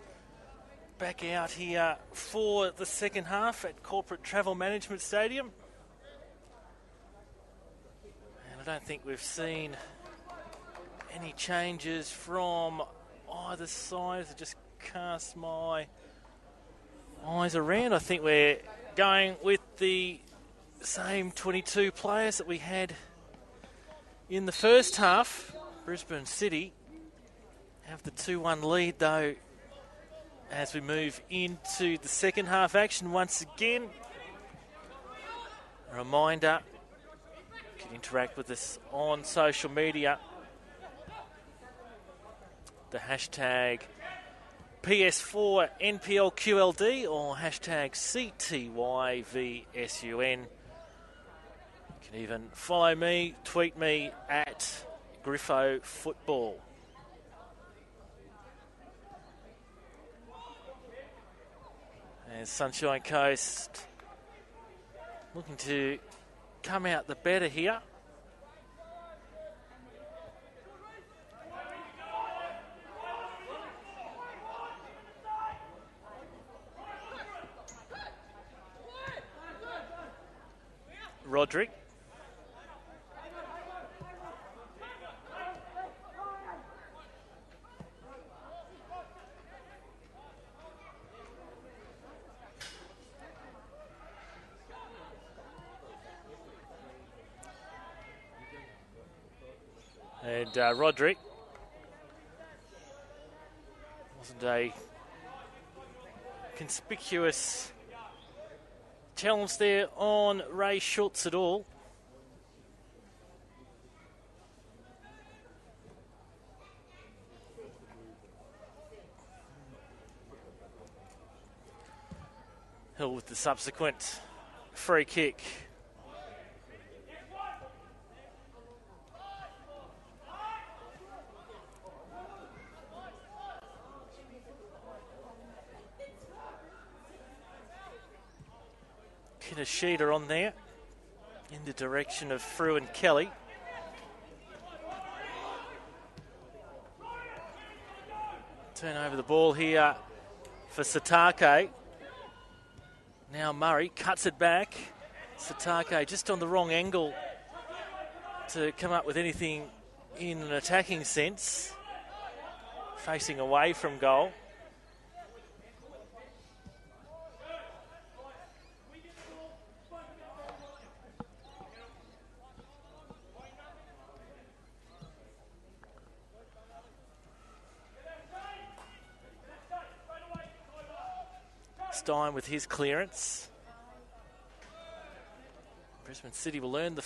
back out here for the second half at Corporate Travel Management Stadium. And I don't think we've seen any changes from either side. I just cast my eyes around. I think we're going with the same 22 players that we had in the first half. Brisbane City have the 2-1 lead though as we move into the second half action once again. A reminder, you can interact with us on social media. The hashtag PS4 NPLQLD or hashtag CTYVSUN. You can even follow me, tweet me at Griffo Football. And Sunshine Coast looking to come out the better here. Roderick. And Roderick wasn't a conspicuous challenge there on Ray Schultz at all. Hill with the subsequent free kick. Kinashita on there in the direction of Frew and Kelly. Turn over the ball here for Satake. Now Murray cuts it back. Satake just on the wrong angle to come up with anything in an attacking sense. Facing away from goal. Stein with his clearance. Brisbane City will earn the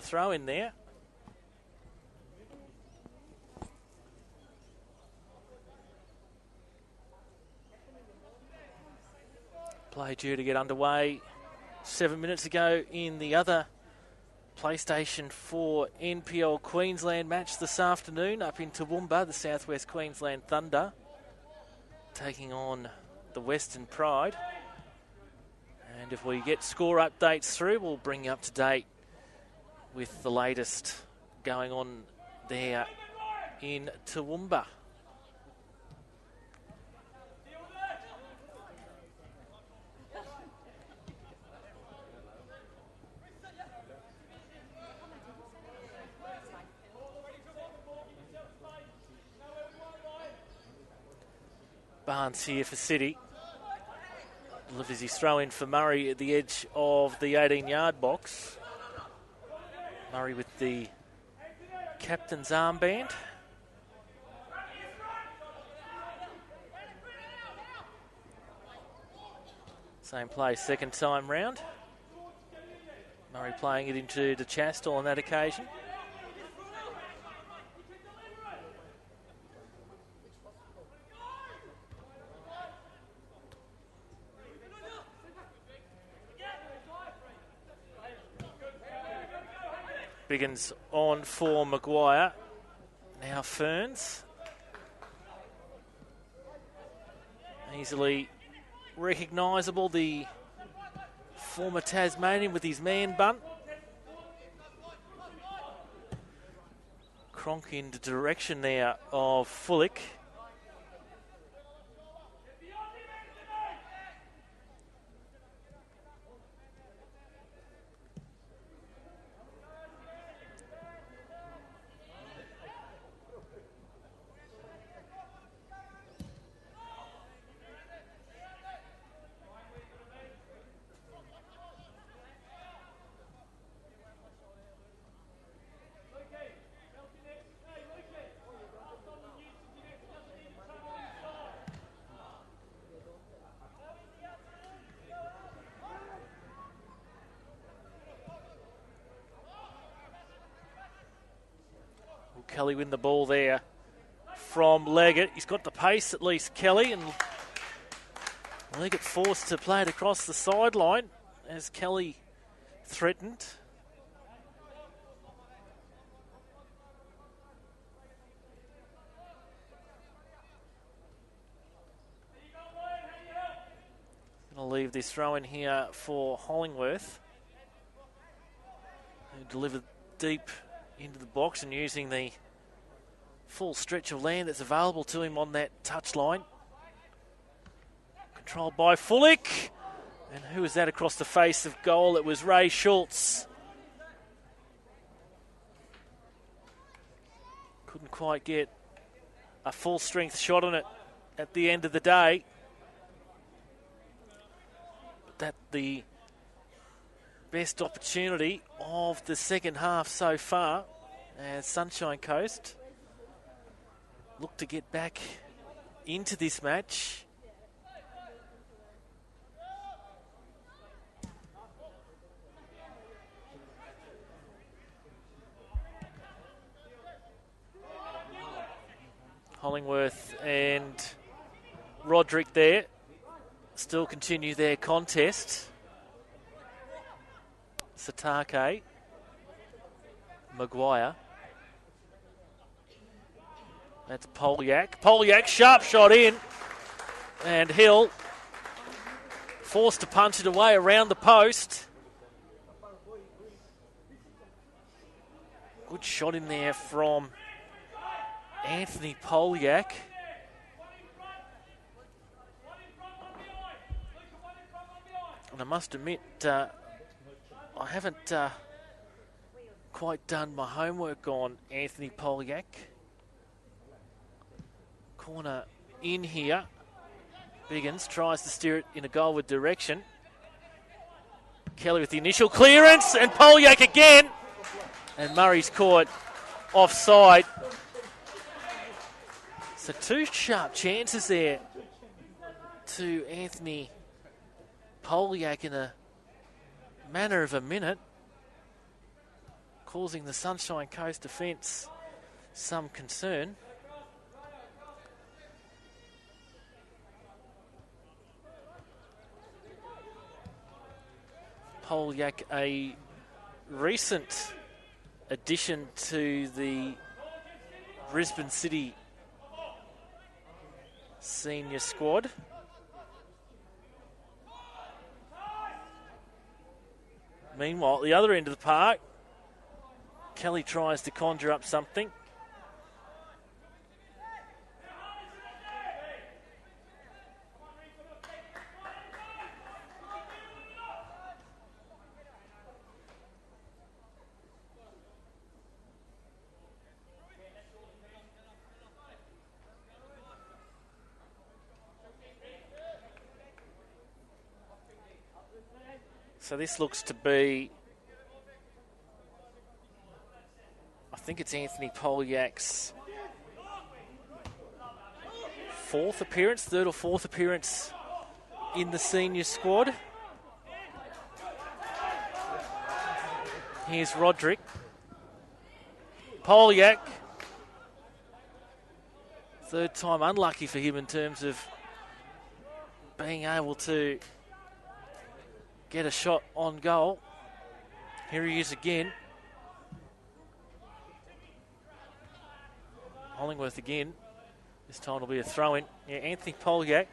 throw in there. Play due to get underway 7 minutes ago in the other PlayStation 4 NPL Queensland match this afternoon up in Toowoomba, the South West Queensland Thunder taking on the Western Pride. And if we get score updates through, we'll bring you up to date with the latest going on there in Toowoomba. Barnes here for City. Delivers his throw in for Murray at the edge of the 18-yard box. Murray with the captain's armband. Same play second time round. Murray playing it into the Chastel on that occasion. Biggins on for Maguire. Now Ferns. Easily recognisable, the former Tasmanian with his man bun. Cronk in the direction there of Fullick. Kelly win the ball there from Leggett. He's got the pace at least, Kelly, and Leggett forced to play it across the sideline as Kelly threatened. Going to leave this throw in here for Hollingworth, who delivered deep into the box and using the full stretch of land that's available to him on that touchline. Controlled by Fullick. And who was that across the face of goal? It was Ray Schultz. Couldn't quite get a full strength shot on it at the end of the day. But that's the best opportunity of the second half so far as Sunshine Coast look to get back into this match. Hollingworth and Roderick there still continue their contest. Satake, Maguire. That's Polyak. Polyak, sharp shot in. And Hill forced to punch it away around the post. Good shot in there from Anthony Polyak. And I must admit, I haven't quite done my homework on Anthony Polyak. Corner in here. Biggins tries to steer it in a goalward direction. Kelly with the initial clearance, and Polyak again. And Murray's caught offside. So two sharp chances there to Anthony Polyak in a matter of a minute, causing the Sunshine Coast defence some concern. Polyak, a recent addition to the Brisbane City senior squad. Meanwhile, at the other end of the park, Kelly tries to conjure up something. So this looks to be, I think it's Anthony Polyak's third or fourth appearance in the senior squad. Here's Roderick. Polyak, third time unlucky for him in terms of being able to get a shot on goal. Here he is again. Hollingworth again. This time it'll be a throw-in. Yeah, Anthony Polyak,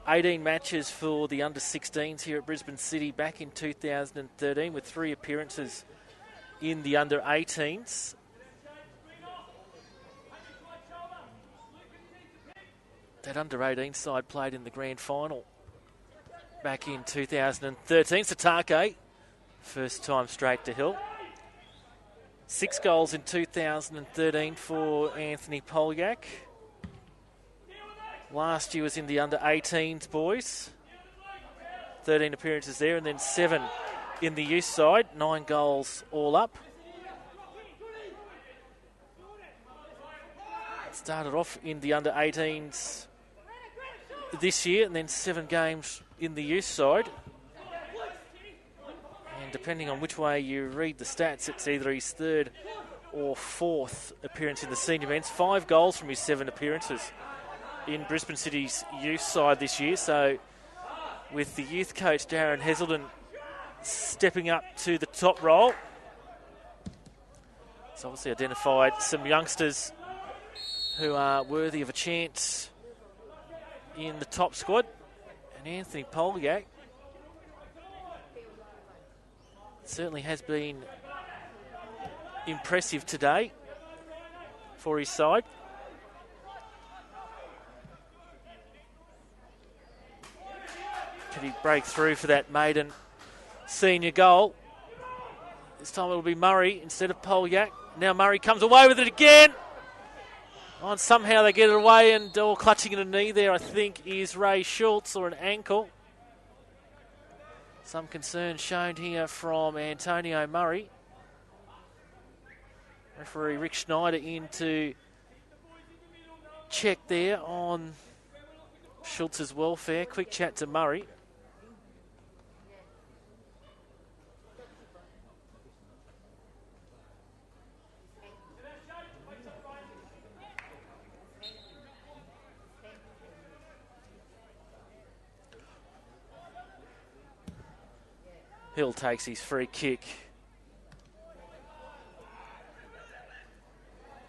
18 matches for the under-16s here at Brisbane City back in 2013 with 3 appearances in the under-18s. That under-18 side played in the grand final back in 2013. Satake, first time straight to Hill. 6 goals in 2013 for Anthony Polyak. Last year was in the under-18s, boys. 13 appearances there, and then 7 in the youth side. 9 goals all up. Started off in the under-18s this year, and then 7 games in the youth side. And depending on which way you read the stats, it's either his 3rd or 4th appearance in the senior men's. 5 goals from his 7 appearances in Brisbane City's youth side this year. So with the youth coach Darren Heselden stepping up to the top role, he's obviously identified some youngsters who are worthy of a chance in the top squad. And Anthony Polyak certainly has been impressive today for his side. Can he break through for that maiden senior goal? This time it'll be Murray instead of Polyak. Now Murray comes away with it again. Oh, and somehow they get it away, and all clutching at a knee there, I think, is Ray Schultz, or an ankle. Some concern shown here from Antonio Murray. Referee Rick Schneider in to check there on Schultz's welfare. Quick chat to Murray. Hill takes his free kick.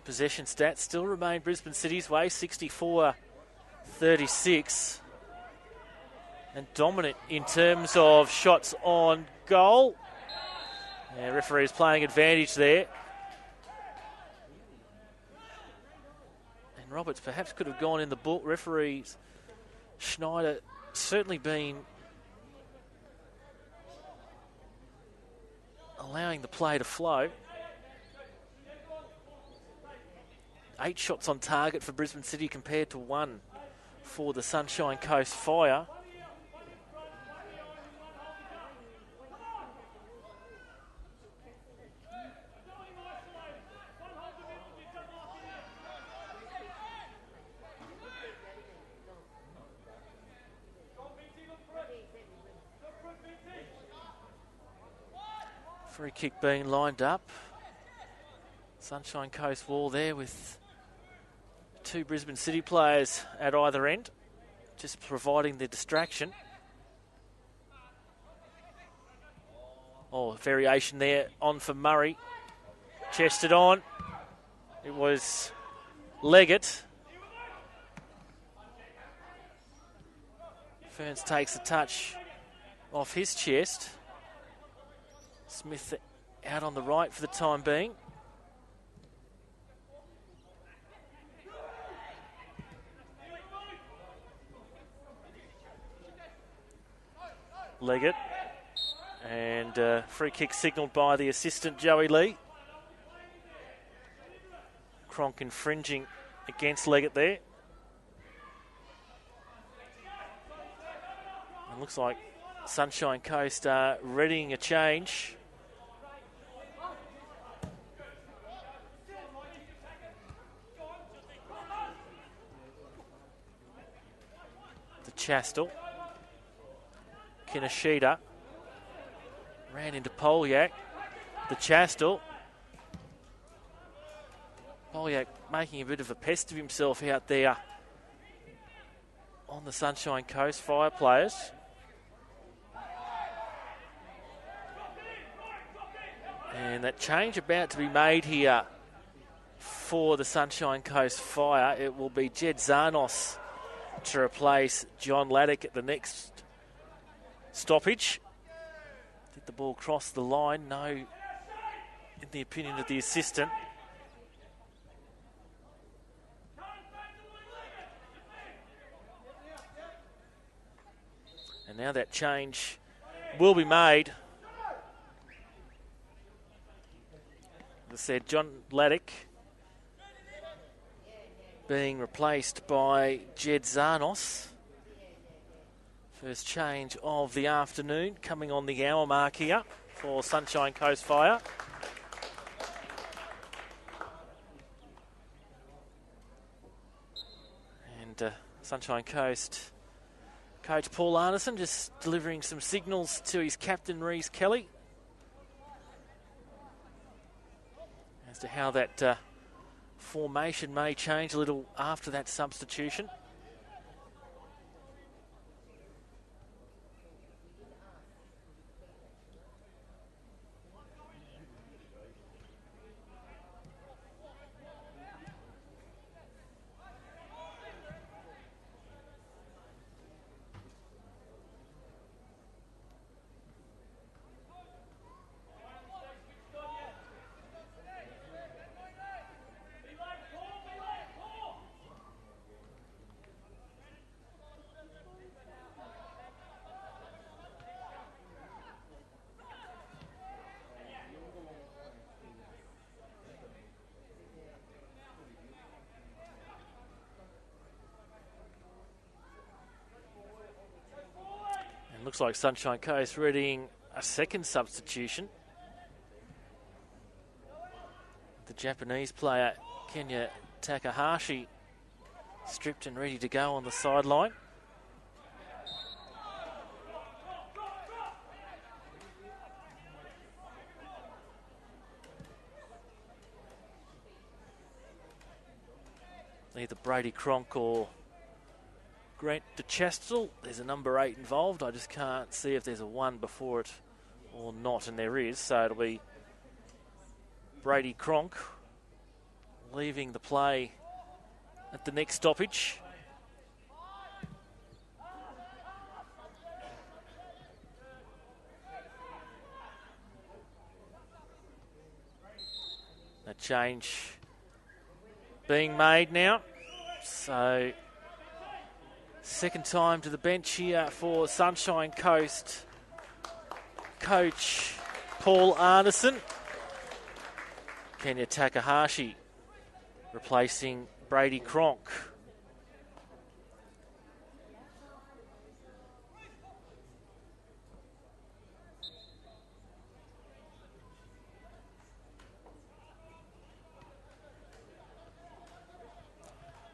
Possession stats still remain Brisbane City's way, 64-36. And dominant in terms of shots on goal. Yeah, referee is playing advantage there. And Roberts perhaps could have gone in the book. Referees Schneider certainly been allowing the play to flow. 8 shots on target for Brisbane City compared to 1 for the Sunshine Coast Fire. Free kick being lined up. Sunshine Coast wall there with 2 Brisbane City players at either end, just providing the distraction. Oh, variation there on for Murray. Chested on. It was Leggett. Ferns takes the touch off his chest. Smith out on the right for the time being. Leggett. And free kick signalled by the assistant, Joey Lee. Cronk infringing against Leggett there. It looks like Sunshine Coast are readying a change. The Chastel. Kinoshita ran into Polyak. The Chastel. Polyak making a bit of a pest of himself out there on the Sunshine Coast Fire players. And that change about to be made here for the Sunshine Coast Fire. It will be Jed Zarnos to replace John Laddick at the next stoppage. Did the ball cross the line? No, in the opinion of the assistant. And now that change will be made. As I said, John Laddick being replaced by Jed Zarnos. First change of the afternoon, coming on the hour mark here for Sunshine Coast Fire. And Sunshine Coast coach Paul Arneson just delivering some signals to his captain Reece Kelly. as to how that formation may change a little after that substitution. Looks like Sunshine Coast readying a second substitution. The Japanese player, Kenya Takahashi, stripped and ready to go on the sideline. Either Brady Cronk or Grant DeChastel. There's a number 8 involved. I just can't see if there's a 1 before it or not, and there is. So it'll be Brady Cronk leaving the play at the next stoppage. A change being made now. So second time to the bench here for Sunshine Coast coach Paul Arneson. Kenya Takahashi replacing Brady Cronk.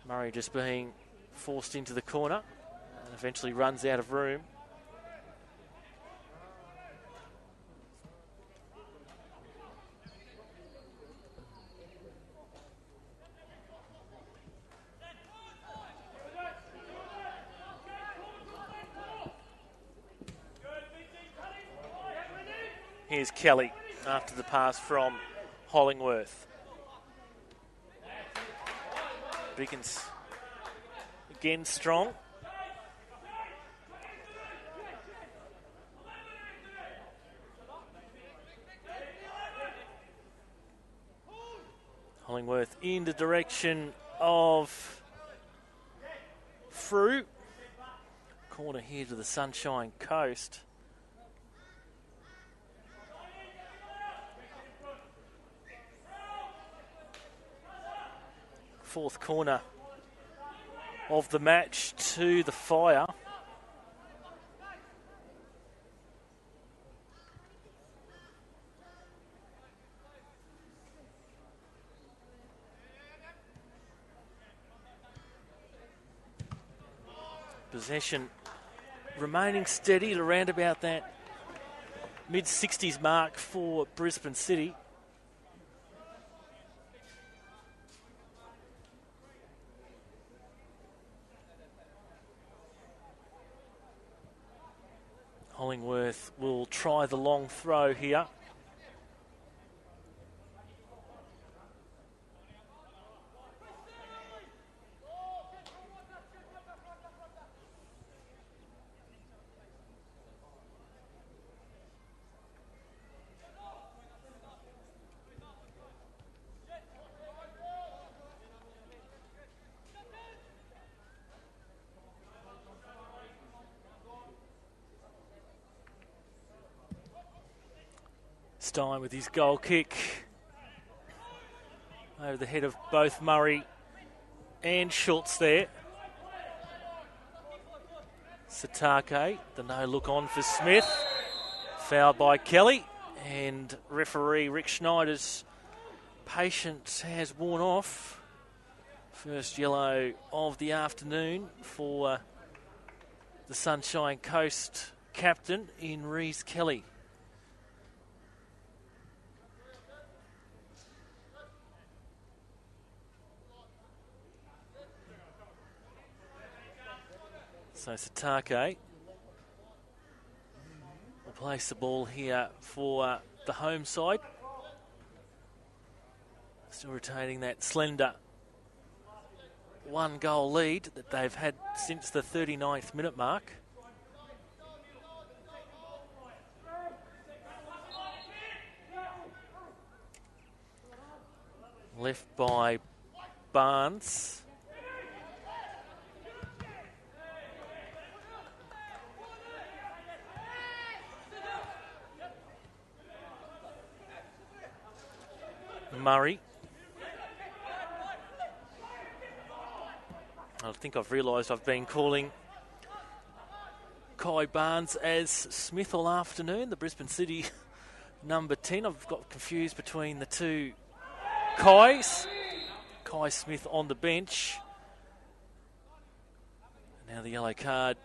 Murray just being forced into the corner and eventually runs out of room. Here's Kelly after the pass from Hollingworth. Biggins again strong. Hollingworth in the direction of Frew. Corner here to the Sunshine Coast. Fourth corner of the match to the Fire. Possession remaining steady at around about that mid-60s mark for Brisbane City. Hollingworth will try the long throw here. Stein with his goal kick over the head of both Murray and Schultz there. Satake, the no look on for Smith. Fouled by Kelly, and referee Rick Schneider's patience has worn off. First yellow of the afternoon for the Sunshine Coast captain in Reece Kelly. So Satake will place the ball here for the home side. Still retaining that slender 1-goal lead that they've had since the 39th minute mark. Left by Barnes. Murray. I think I've realised I've been calling Kai Barnes as Smith all afternoon, the Brisbane City number 10. I've got confused between the two Kais. Kai Smith on the bench. Now the yellow card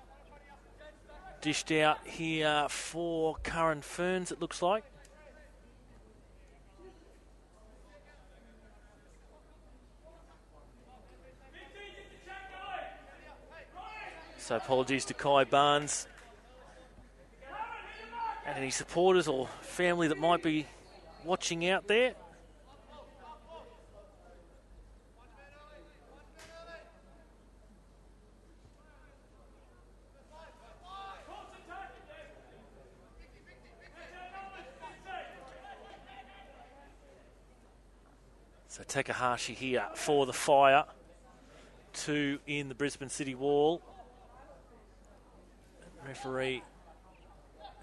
dished out here for Curran Ferns, it looks like. So apologies to Kai Barnes and any supporters or family that might be watching out there. So Takahashi here for the Fire. 2 in the Brisbane City wall. Referee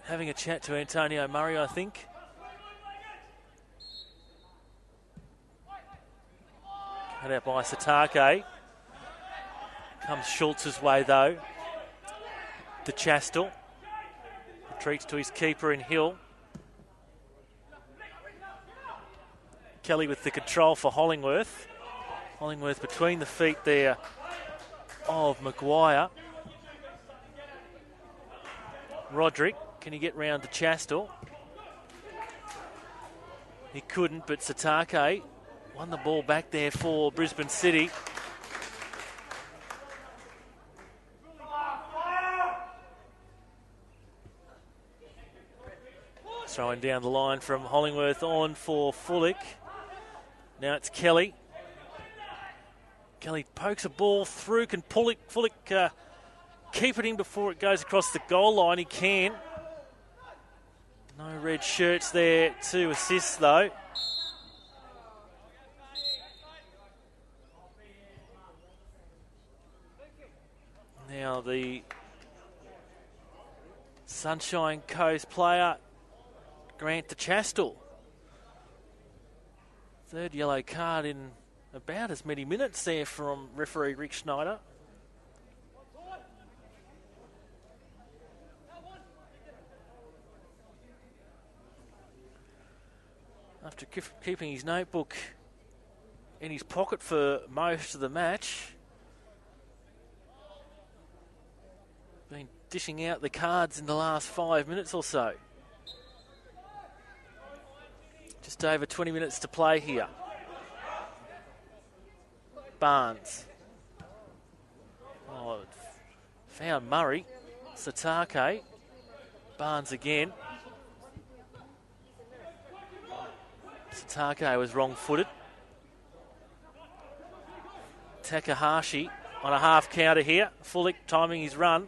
having a chat to Antonio Murray, I think. Cut out by Satake. Comes Schultz's way though. De Chastel retreats to his keeper in Hill. Kelly with the control for Hollingworth. Hollingworth between the feet there of Maguire. Roderick, can he get round to Chastel? He couldn't, but Satake won the ball back there for Brisbane City. Throwing down the line from Hollingworth on for Fullick. Now it's Kelly. Kelly pokes a ball through. Can Fullick keep it in before it goes across the goal line? He can. No red shirts there to assist though. Now the Sunshine Coast player, Grant De Chastel. Third yellow card in about as many minutes there from referee Rick Schneider. After keeping his notebook in his pocket for most of the match. Been dishing out the cards in the last 5 minutes or so. Just over 20 minutes to play here. Barnes. Oh, found Murray. Satake. Barnes again. Satake was wrong-footed. Takahashi on a half counter here. Fullick timing his run.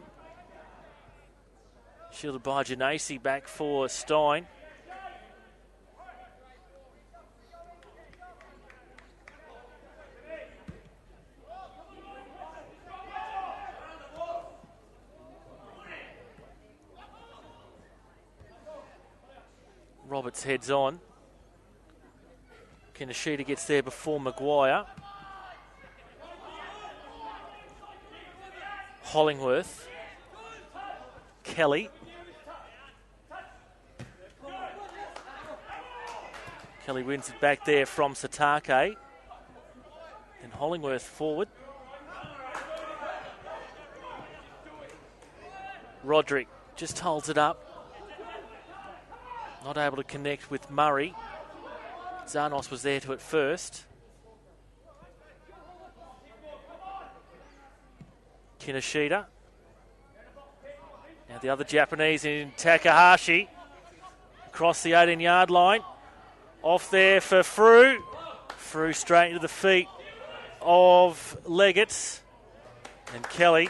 Shielded by Genesi back for Stein. Roberts heads on. Kinoshita gets there before Maguire. Hollingworth. Kelly. Kelly wins it back there from Satake. Then Hollingworth forward. Roderick just holds it up. Not able to connect with Murray. Zanos was there to it first. Kinoshita. And the other Japanese in Takahashi. Across the 18-yard line. Off there for Frew. Frew straight into the feet of Leggett. And Kelly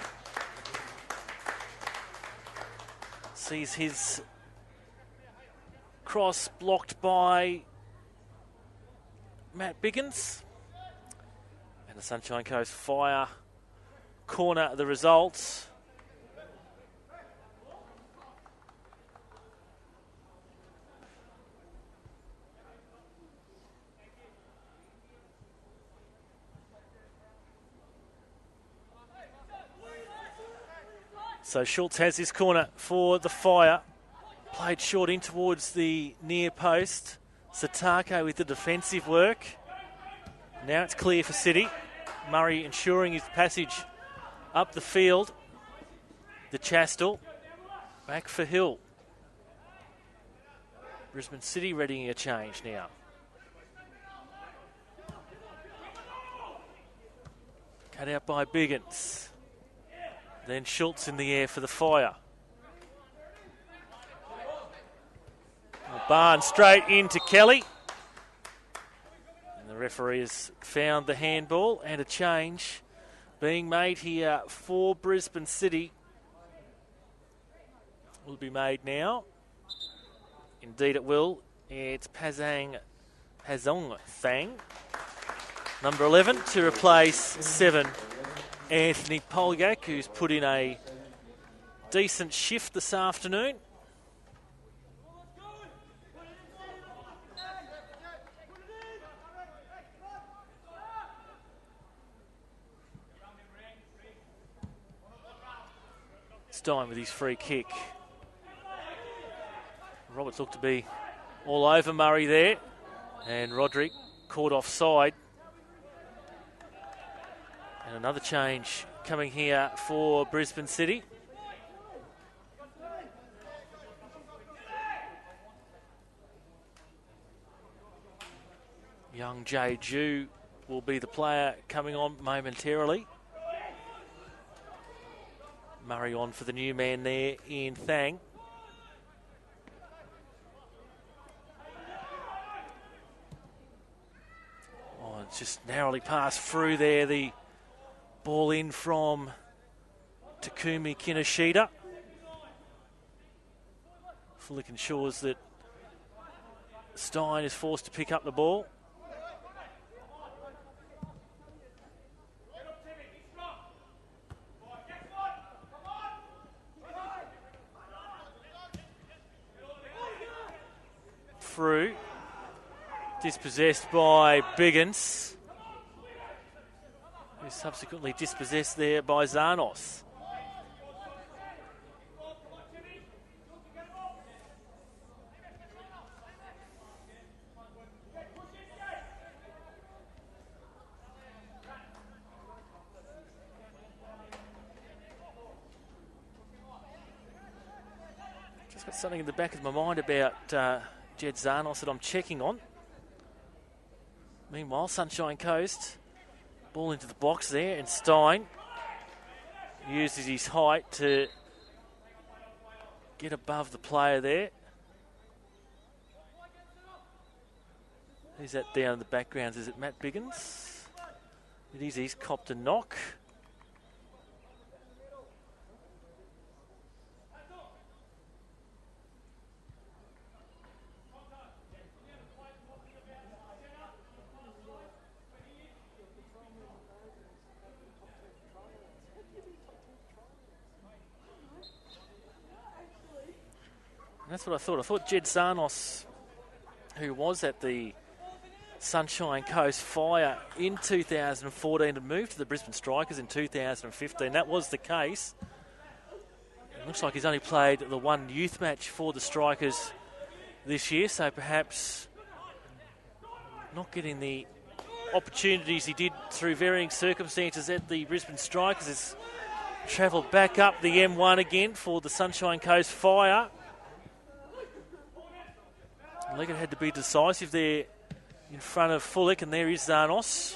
sees his cross blocked by Matt Biggins. And the Sunshine Coast Fire corner the results. So Schultz has his corner for the Fire. Played short in towards the near post. Satako with the defensive work. Now it's clear for City. Murray ensuring his passage up the field. The Chastel. Back for Hill. Brisbane City readying a change now. Cut out by Biggins. Then Schultz in the air for the Fire. Barnes straight into Kelly. And the referee has found the handball, and a change being made here for Brisbane City will be made now. Indeed it will. It's Pazong Thang, number 11, to replace 7, Anthony Polgak, who's put in a decent shift this afternoon. Stein with his free kick. Roberts looked to be all over Murray there, and Roderick caught offside. And another change coming here for Brisbane City. Young Jay Jew will be the player coming on momentarily. Murray on for the new man there in Thang. Oh, it's just narrowly passed through there. The ball in from Takumi Kinoshita. Flick ensures that Stein is forced to pick up the ball. Through, dispossessed by Biggins, who's subsequently dispossessed there by Zanos. Just got something in the back of my mind about Jed Zanos that I'm checking on. Meanwhile, Sunshine Coast, ball into the box there, and Stein uses his height to get above the player there. Who's that down in the background? Is it Matt Biggins? It is. He's copped a knock. And that's what I thought. I thought Jed Zanos, who was at the Sunshine Coast Fire in 2014 and moved to the Brisbane Strikers in 2015. That was the case. It looks like he's only played the one youth match for the Strikers this year, so perhaps not getting the opportunities he did through varying circumstances at the Brisbane Strikers. Has travelled back up the M1 again for the Sunshine Coast Fire. Leggett had to be decisive there in front of Fullick, and there is Zanos.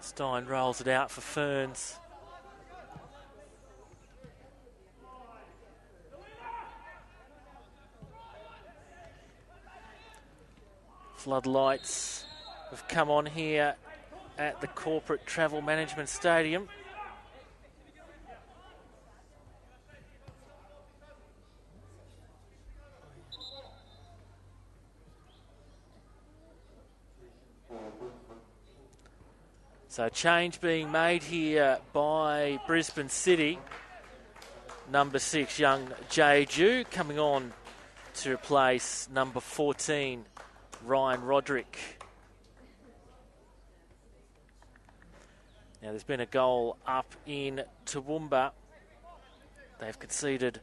Stein rolls it out for Ferns. Floodlights have come on here at the Corporate Travel Management Stadium. So change being made here by Brisbane City. Number 6, young Jay Ju, coming on to replace number 14, Ryan Roderick. Now there's been a goal up in Toowoomba. They've conceded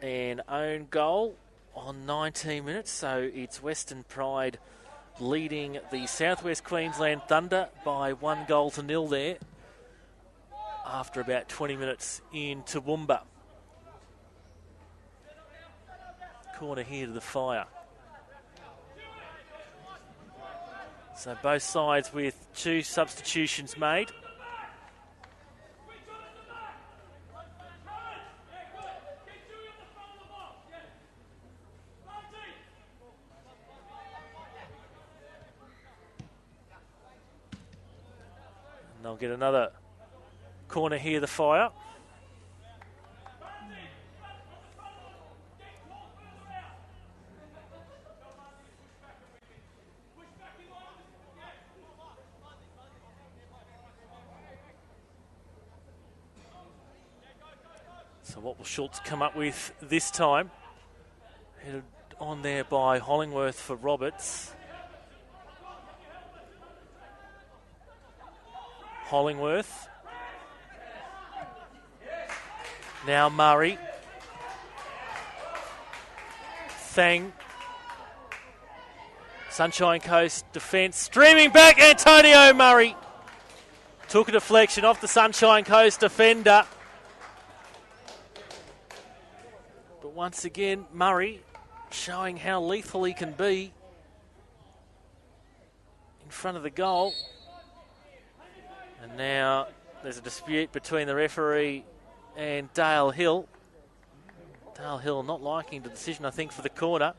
an own goal on 19 minutes, so it's Western Pride leading the Southwest Queensland Thunder by 1-0 there after about 20 minutes in Toowoomba. Corner here to the Fire. So both sides with 2 substitutions made. And they'll get another corner here, the Fire. So what will Schultz come up with this time? Headed on there by Hollingworth for Roberts. Hollingworth. Now Murray. Thang. Sunshine Coast defence. Streaming back, Antonio Murray. Took a deflection off the Sunshine Coast defender. But once again, Murray showing how lethal he can be in front of the goal. And now there's a dispute between the referee and Dale Hill. Dale Hill not liking the decision, I think, for the corner.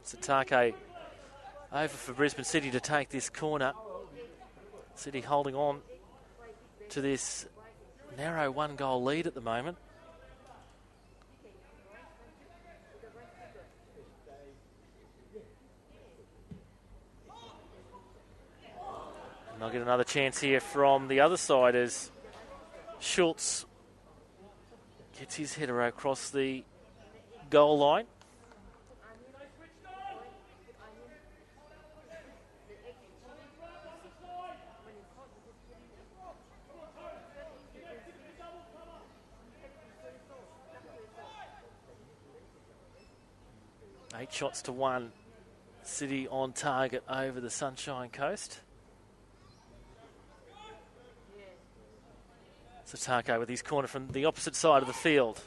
Satake over for Brisbane City to take this corner. City holding on to this narrow 1-goal lead at the moment. And they'll get another chance here from the other side as Schultz gets his header across the goal line. Eight shots to 1. City on target over the Sunshine Coast. Satake with his corner from the opposite side of the field.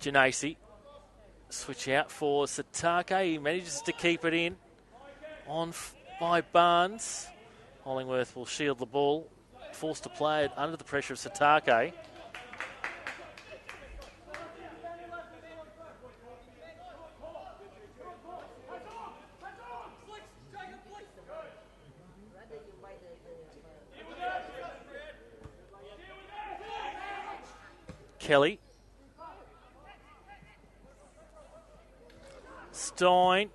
Janasi. Switch out for Satake. He manages to keep it in. On by Barnes. Hollingworth will shield the ball. Forced to play it under the pressure of Satake. Kelly. Stein.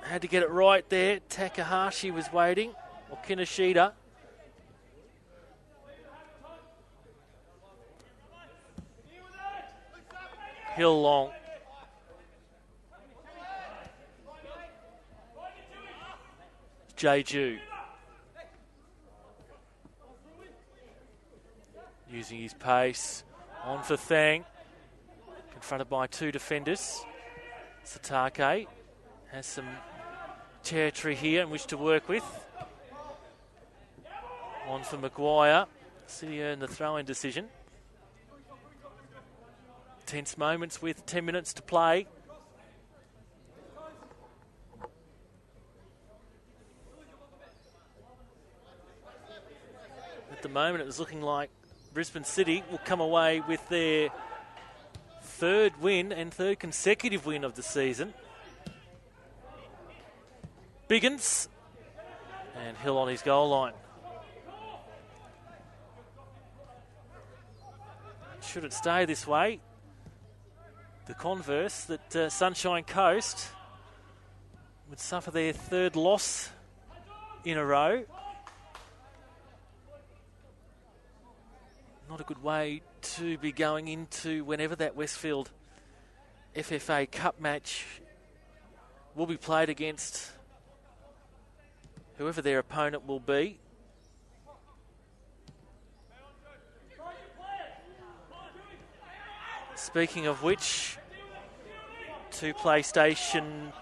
Had to get it right there. Takahashi was waiting. Or Kinoshita. Hill long. Jeju. Using his pace. On for Thang. Confronted by 2 defenders. Satake has some territory here in which to work with. On for Maguire. City earned the throw-in decision. Tense moments with 10 minutes to play. At the moment, it was looking like Brisbane City will come away with their third win and third consecutive win of the season. Biggins and Hill on his goal line. Should it stay this way, the converse that Sunshine Coast would suffer their third loss in a row. Not a good way to be going into whenever that Westfield FFA Cup match will be played against whoever their opponent will be. Speaking of which, fourth PlayStation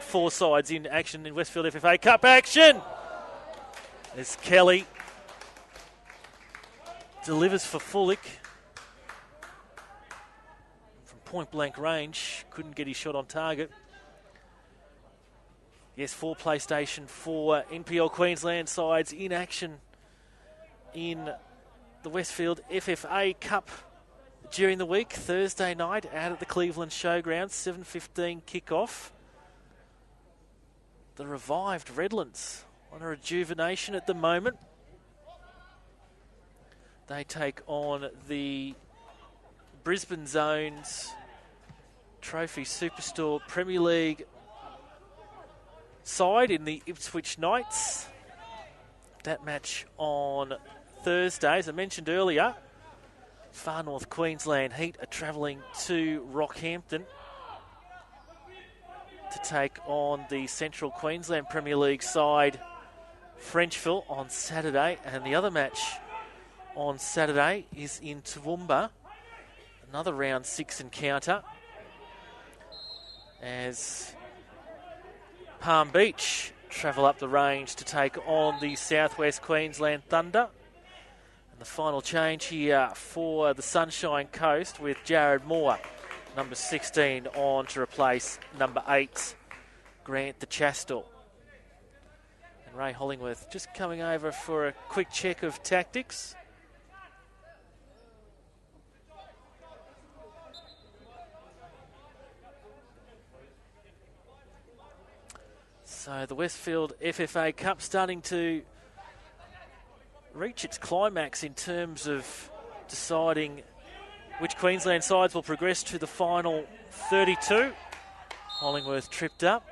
4 sides in action in Westfield FFA Cup action. As Kelly delivers for Fullick from point blank range, couldn't get his shot on target. Yes, 4 PlayStation 4 NPL Queensland sides in action in the Westfield FFA Cup during the week. Thursday night out at the Cleveland Showgrounds, 7:15 kickoff. The revived Redlands on a rejuvenation at the moment. They take on the Brisbane Zone's Trophy Superstore Premier League side in the Ipswich Knights. That match on Thursday, as I mentioned earlier. Far North Queensland Heat are travelling to Rockhampton to take on the Central Queensland Premier League side, Frenchville, on Saturday. And the other match on Saturday is in Toowoomba, another round 6 encounter, as Palm Beach travel up the range to take on the Southwest Queensland Thunder. And the final change here for the Sunshine Coast with Jared Moore, number 16, on to replace number 8, Grant the Chastel. And Ray Hollingworth just coming over for a quick check of tactics. So the Westfield FFA Cup starting to reach its climax in terms of deciding which Queensland sides will progress to the final 32. Hollingworth tripped up.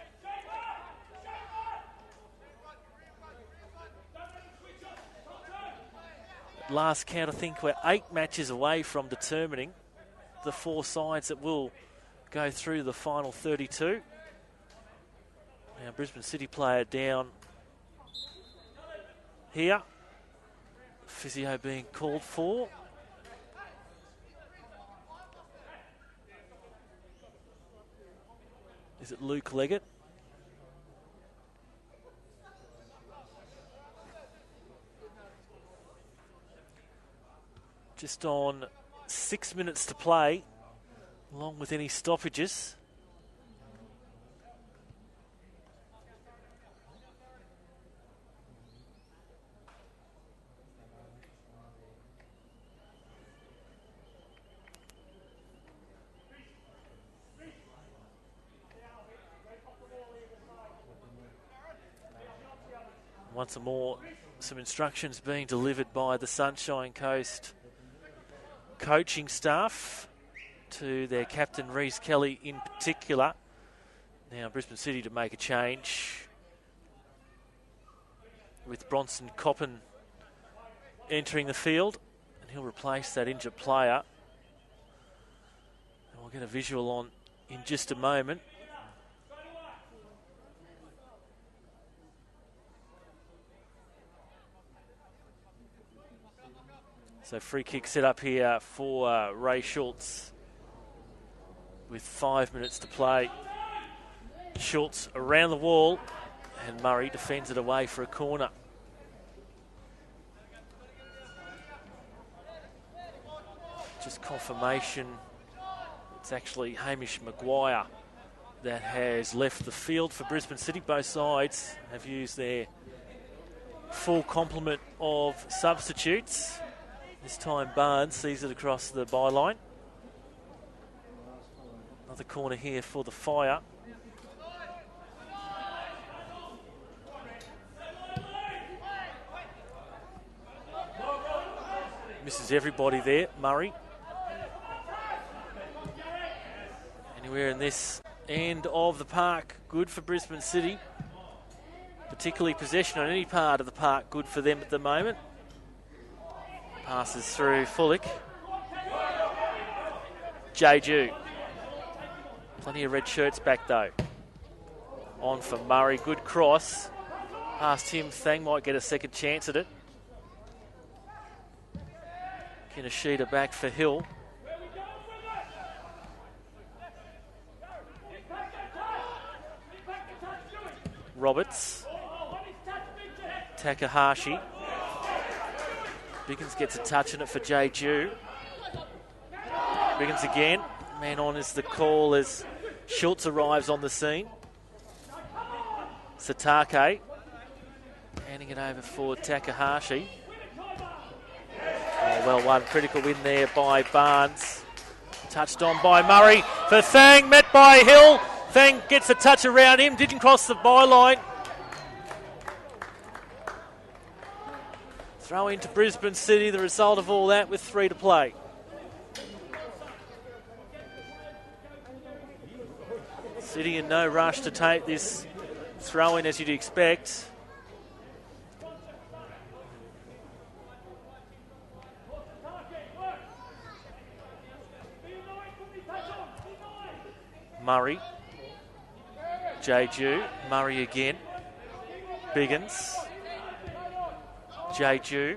At last count, I think we're 8 matches away from determining the 4 sides that will go through the final 32. Now, Brisbane City player down here. Physio being called for. Is it Luke Leggett? Just on 6 minutes to play, along with any stoppages. Once more, some instructions being delivered by the Sunshine Coast coaching staff to their captain, Reece Kelly, in particular. Now, Brisbane City to make a change with Bronson Coppin entering the field, and he'll replace that injured player. And we'll get a visual on in just a moment. So free kick set up here for Ray Schultz with 5 minutes to play. Schultz around the wall, and Murray defends it away for a corner. confirmation. It's actually Hamish Maguire that has left the field for Brisbane City. Both sides have used their full complement of substitutes. This time Barnes sees it across the byline. Another corner here for the Fire. Misses everybody there, Murray. Anywhere in this end of the park, good for Brisbane City. Particularly possession on any part of the park, good for them at the moment. Passes through Fullick. Jeju. Plenty of red shirts back though. On for Murray, good cross. Past him, Thang might get a second chance at it. Kinoshita back for Hill. Roberts. Takahashi. Biggins gets a touch in it for Jeju. Biggins again. Man on is the call as Schultz arrives on the scene. Satake. Handing it over for Takahashi. Oh, well won. Critical win there by Barnes. Touched on by Murray for Thang. Met by Hill. Thang gets a touch around him. Didn't cross the byline. Throw into Brisbane City. The result of all that with 3 to play. City in no rush to take this throw in as you'd expect. Murray. Jeju. Murray again. Biggins. Jeju.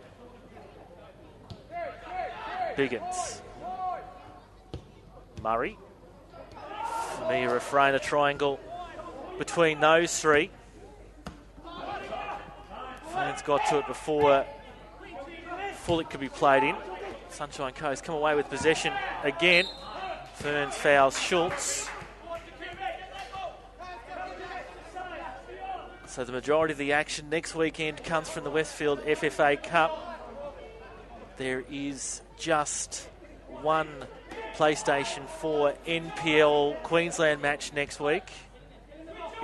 Biggins. Murray. Familiar refrain, a triangle between those three. Fans got to it before Fullick could be played in. Sunshine Coast come away with possession again. Ferns fouls Schultz. So the majority of the action next weekend comes from the Westfield FFA Cup. There is just one PlayStation 4 NPL Queensland match next week.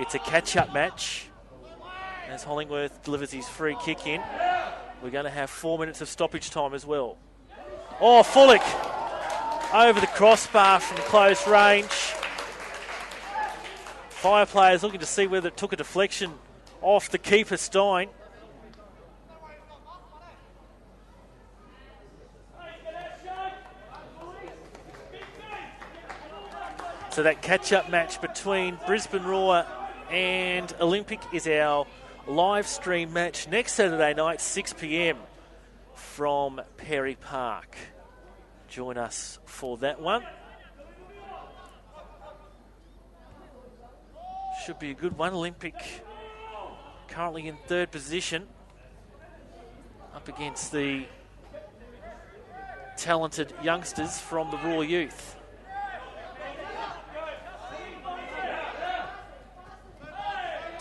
It's a catch-up match as Hollingworth delivers his free kick in. We're going to have 4 minutes of stoppage time as well. Oh, Fullick over the crossbar from close range. Fire players looking to see whether it took a deflection off the keeper, Stein. So that catch-up match between Brisbane Roar and Olympic is our live stream match next Saturday night, 6 p.m. from Perry Park. Join us for that one. Should be a good one. Olympic currently in 3rd position, up against the talented youngsters from the Raw Youth.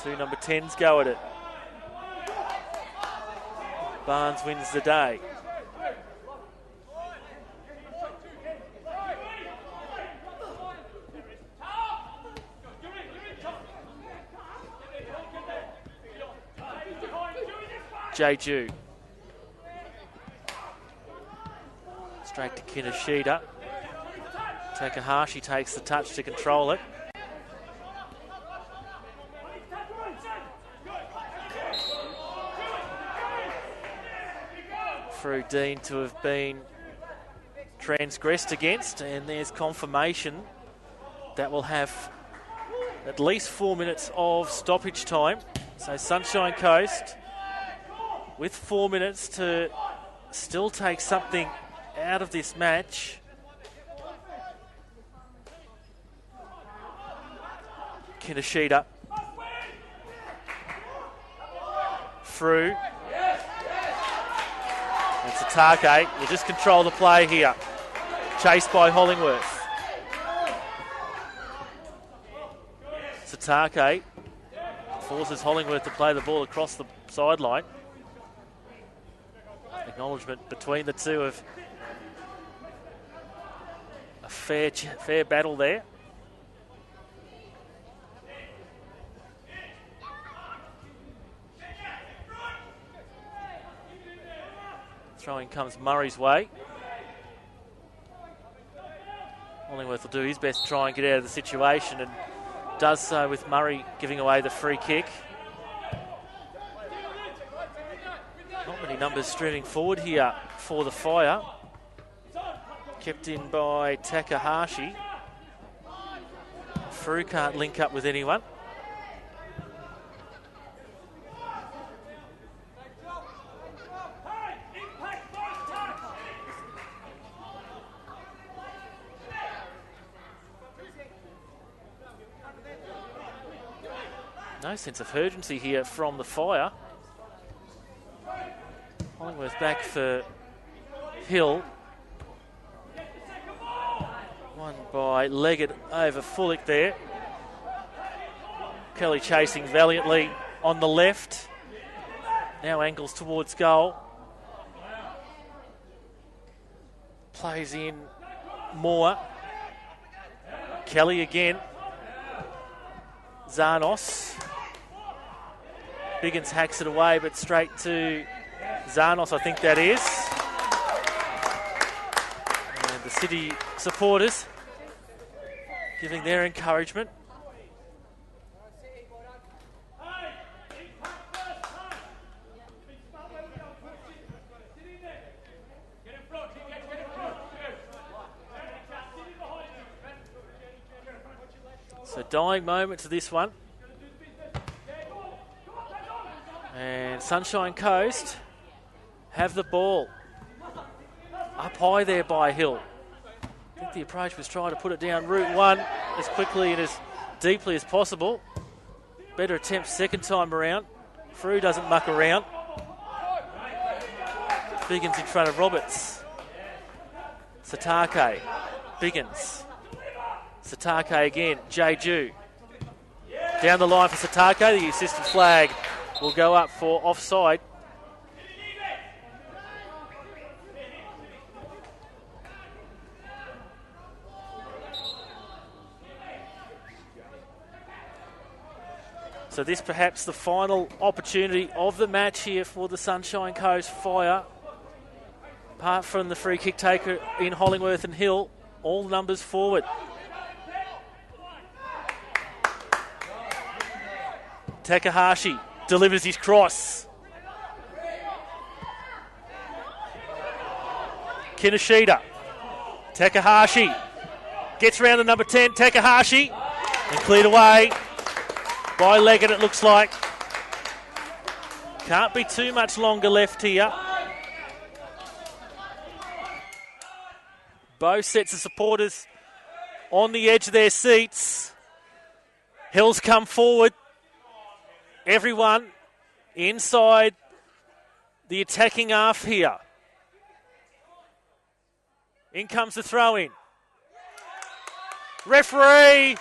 Two number 10s go at it. Barnes wins the day. Jeju. Straight to Kinoshita. Takahashi takes the touch to control it. Through Dean to have been transgressed against, and there's confirmation that will have at least 4 minutes of stoppage time. So Sunshine Coast with 4 minutes to still take something out of this match. Kinoshita. Through. It's a Take. We'll just control the play here. Chased by Hollingworth. Satake forces Hollingworth to play the ball across the sideline. Acknowledgement between the two of a fair battle there. Throwing comes Murray's way. Hollingworth will do his best to try and get out of the situation, and does so with Murray giving away the free kick. Not many numbers streaming forward here for the Fire. Kept in by Takahashi. Frew can't link up with anyone. No sense of urgency here from the Fire. Hollingworth back for Hill. Won by Leggett over Fullick there. Kelly chasing valiantly on the left. Now angles towards goal. Plays in Moore. Kelly again. Zanos. Biggins hacks it away, but straight to Zanos, I think that is. And the City supporters giving their encouragement. So dying moment to this one. And Sunshine Coast have the ball. Up high there by Hill. I think the approach was trying to put it down Route 1 as quickly and as deeply as possible. Better attempt second time around. Frew doesn't muck around. Biggins in front of Roberts. Satake. Biggins. Satake again. Jeju. Down the line for Satake. The assistant flag will go up for offside. So this perhaps the final opportunity of the match here for the Sunshine Coast Fire. Apart from the free kick taker in Hollingworth and Hill, all numbers forward. Takahashi delivers his cross. Kinoshita. Takahashi gets round to number 10. Takahashi and cleared away by Leggett, it looks like. Can't be too much longer left here. Both sets of supporters on the edge of their seats. Hill's come forward. Everyone inside the attacking half here. In comes the throw-in. Referee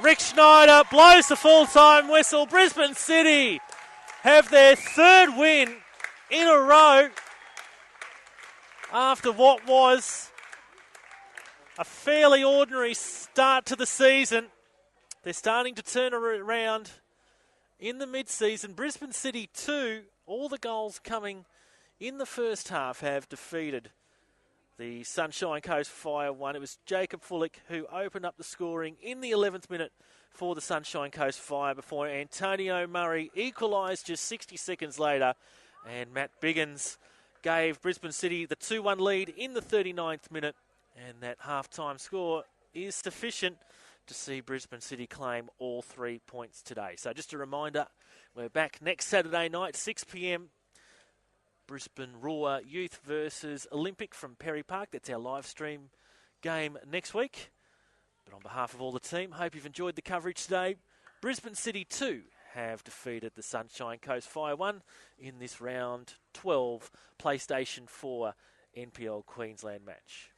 Rick Schneider blows the full-time whistle. Brisbane City have their third win in a row after what was a fairly ordinary start to the season. They're starting to turn around in the mid-season. Brisbane City 2, all the goals coming in the first half, have defeated the Sunshine Coast Fire 1. It was Jacob Fullick who opened up the scoring in the 11th minute for the Sunshine Coast Fire before Antonio Murray equalised just 60 seconds later, and Matt Biggins gave Brisbane City the 2-1 lead in the 39th minute, and that half-time score is sufficient to see Brisbane City claim all 3 points today. So just a reminder, we're back next Saturday night, 6 p.m. Brisbane Roar Youth versus Olympic from Perry Park. That's our live stream game next week. But on behalf of all the team, hope you've enjoyed the coverage today. Brisbane City 2 have defeated the Sunshine Coast Fire 1 in this round 12 PlayStation 4 NPL Queensland match.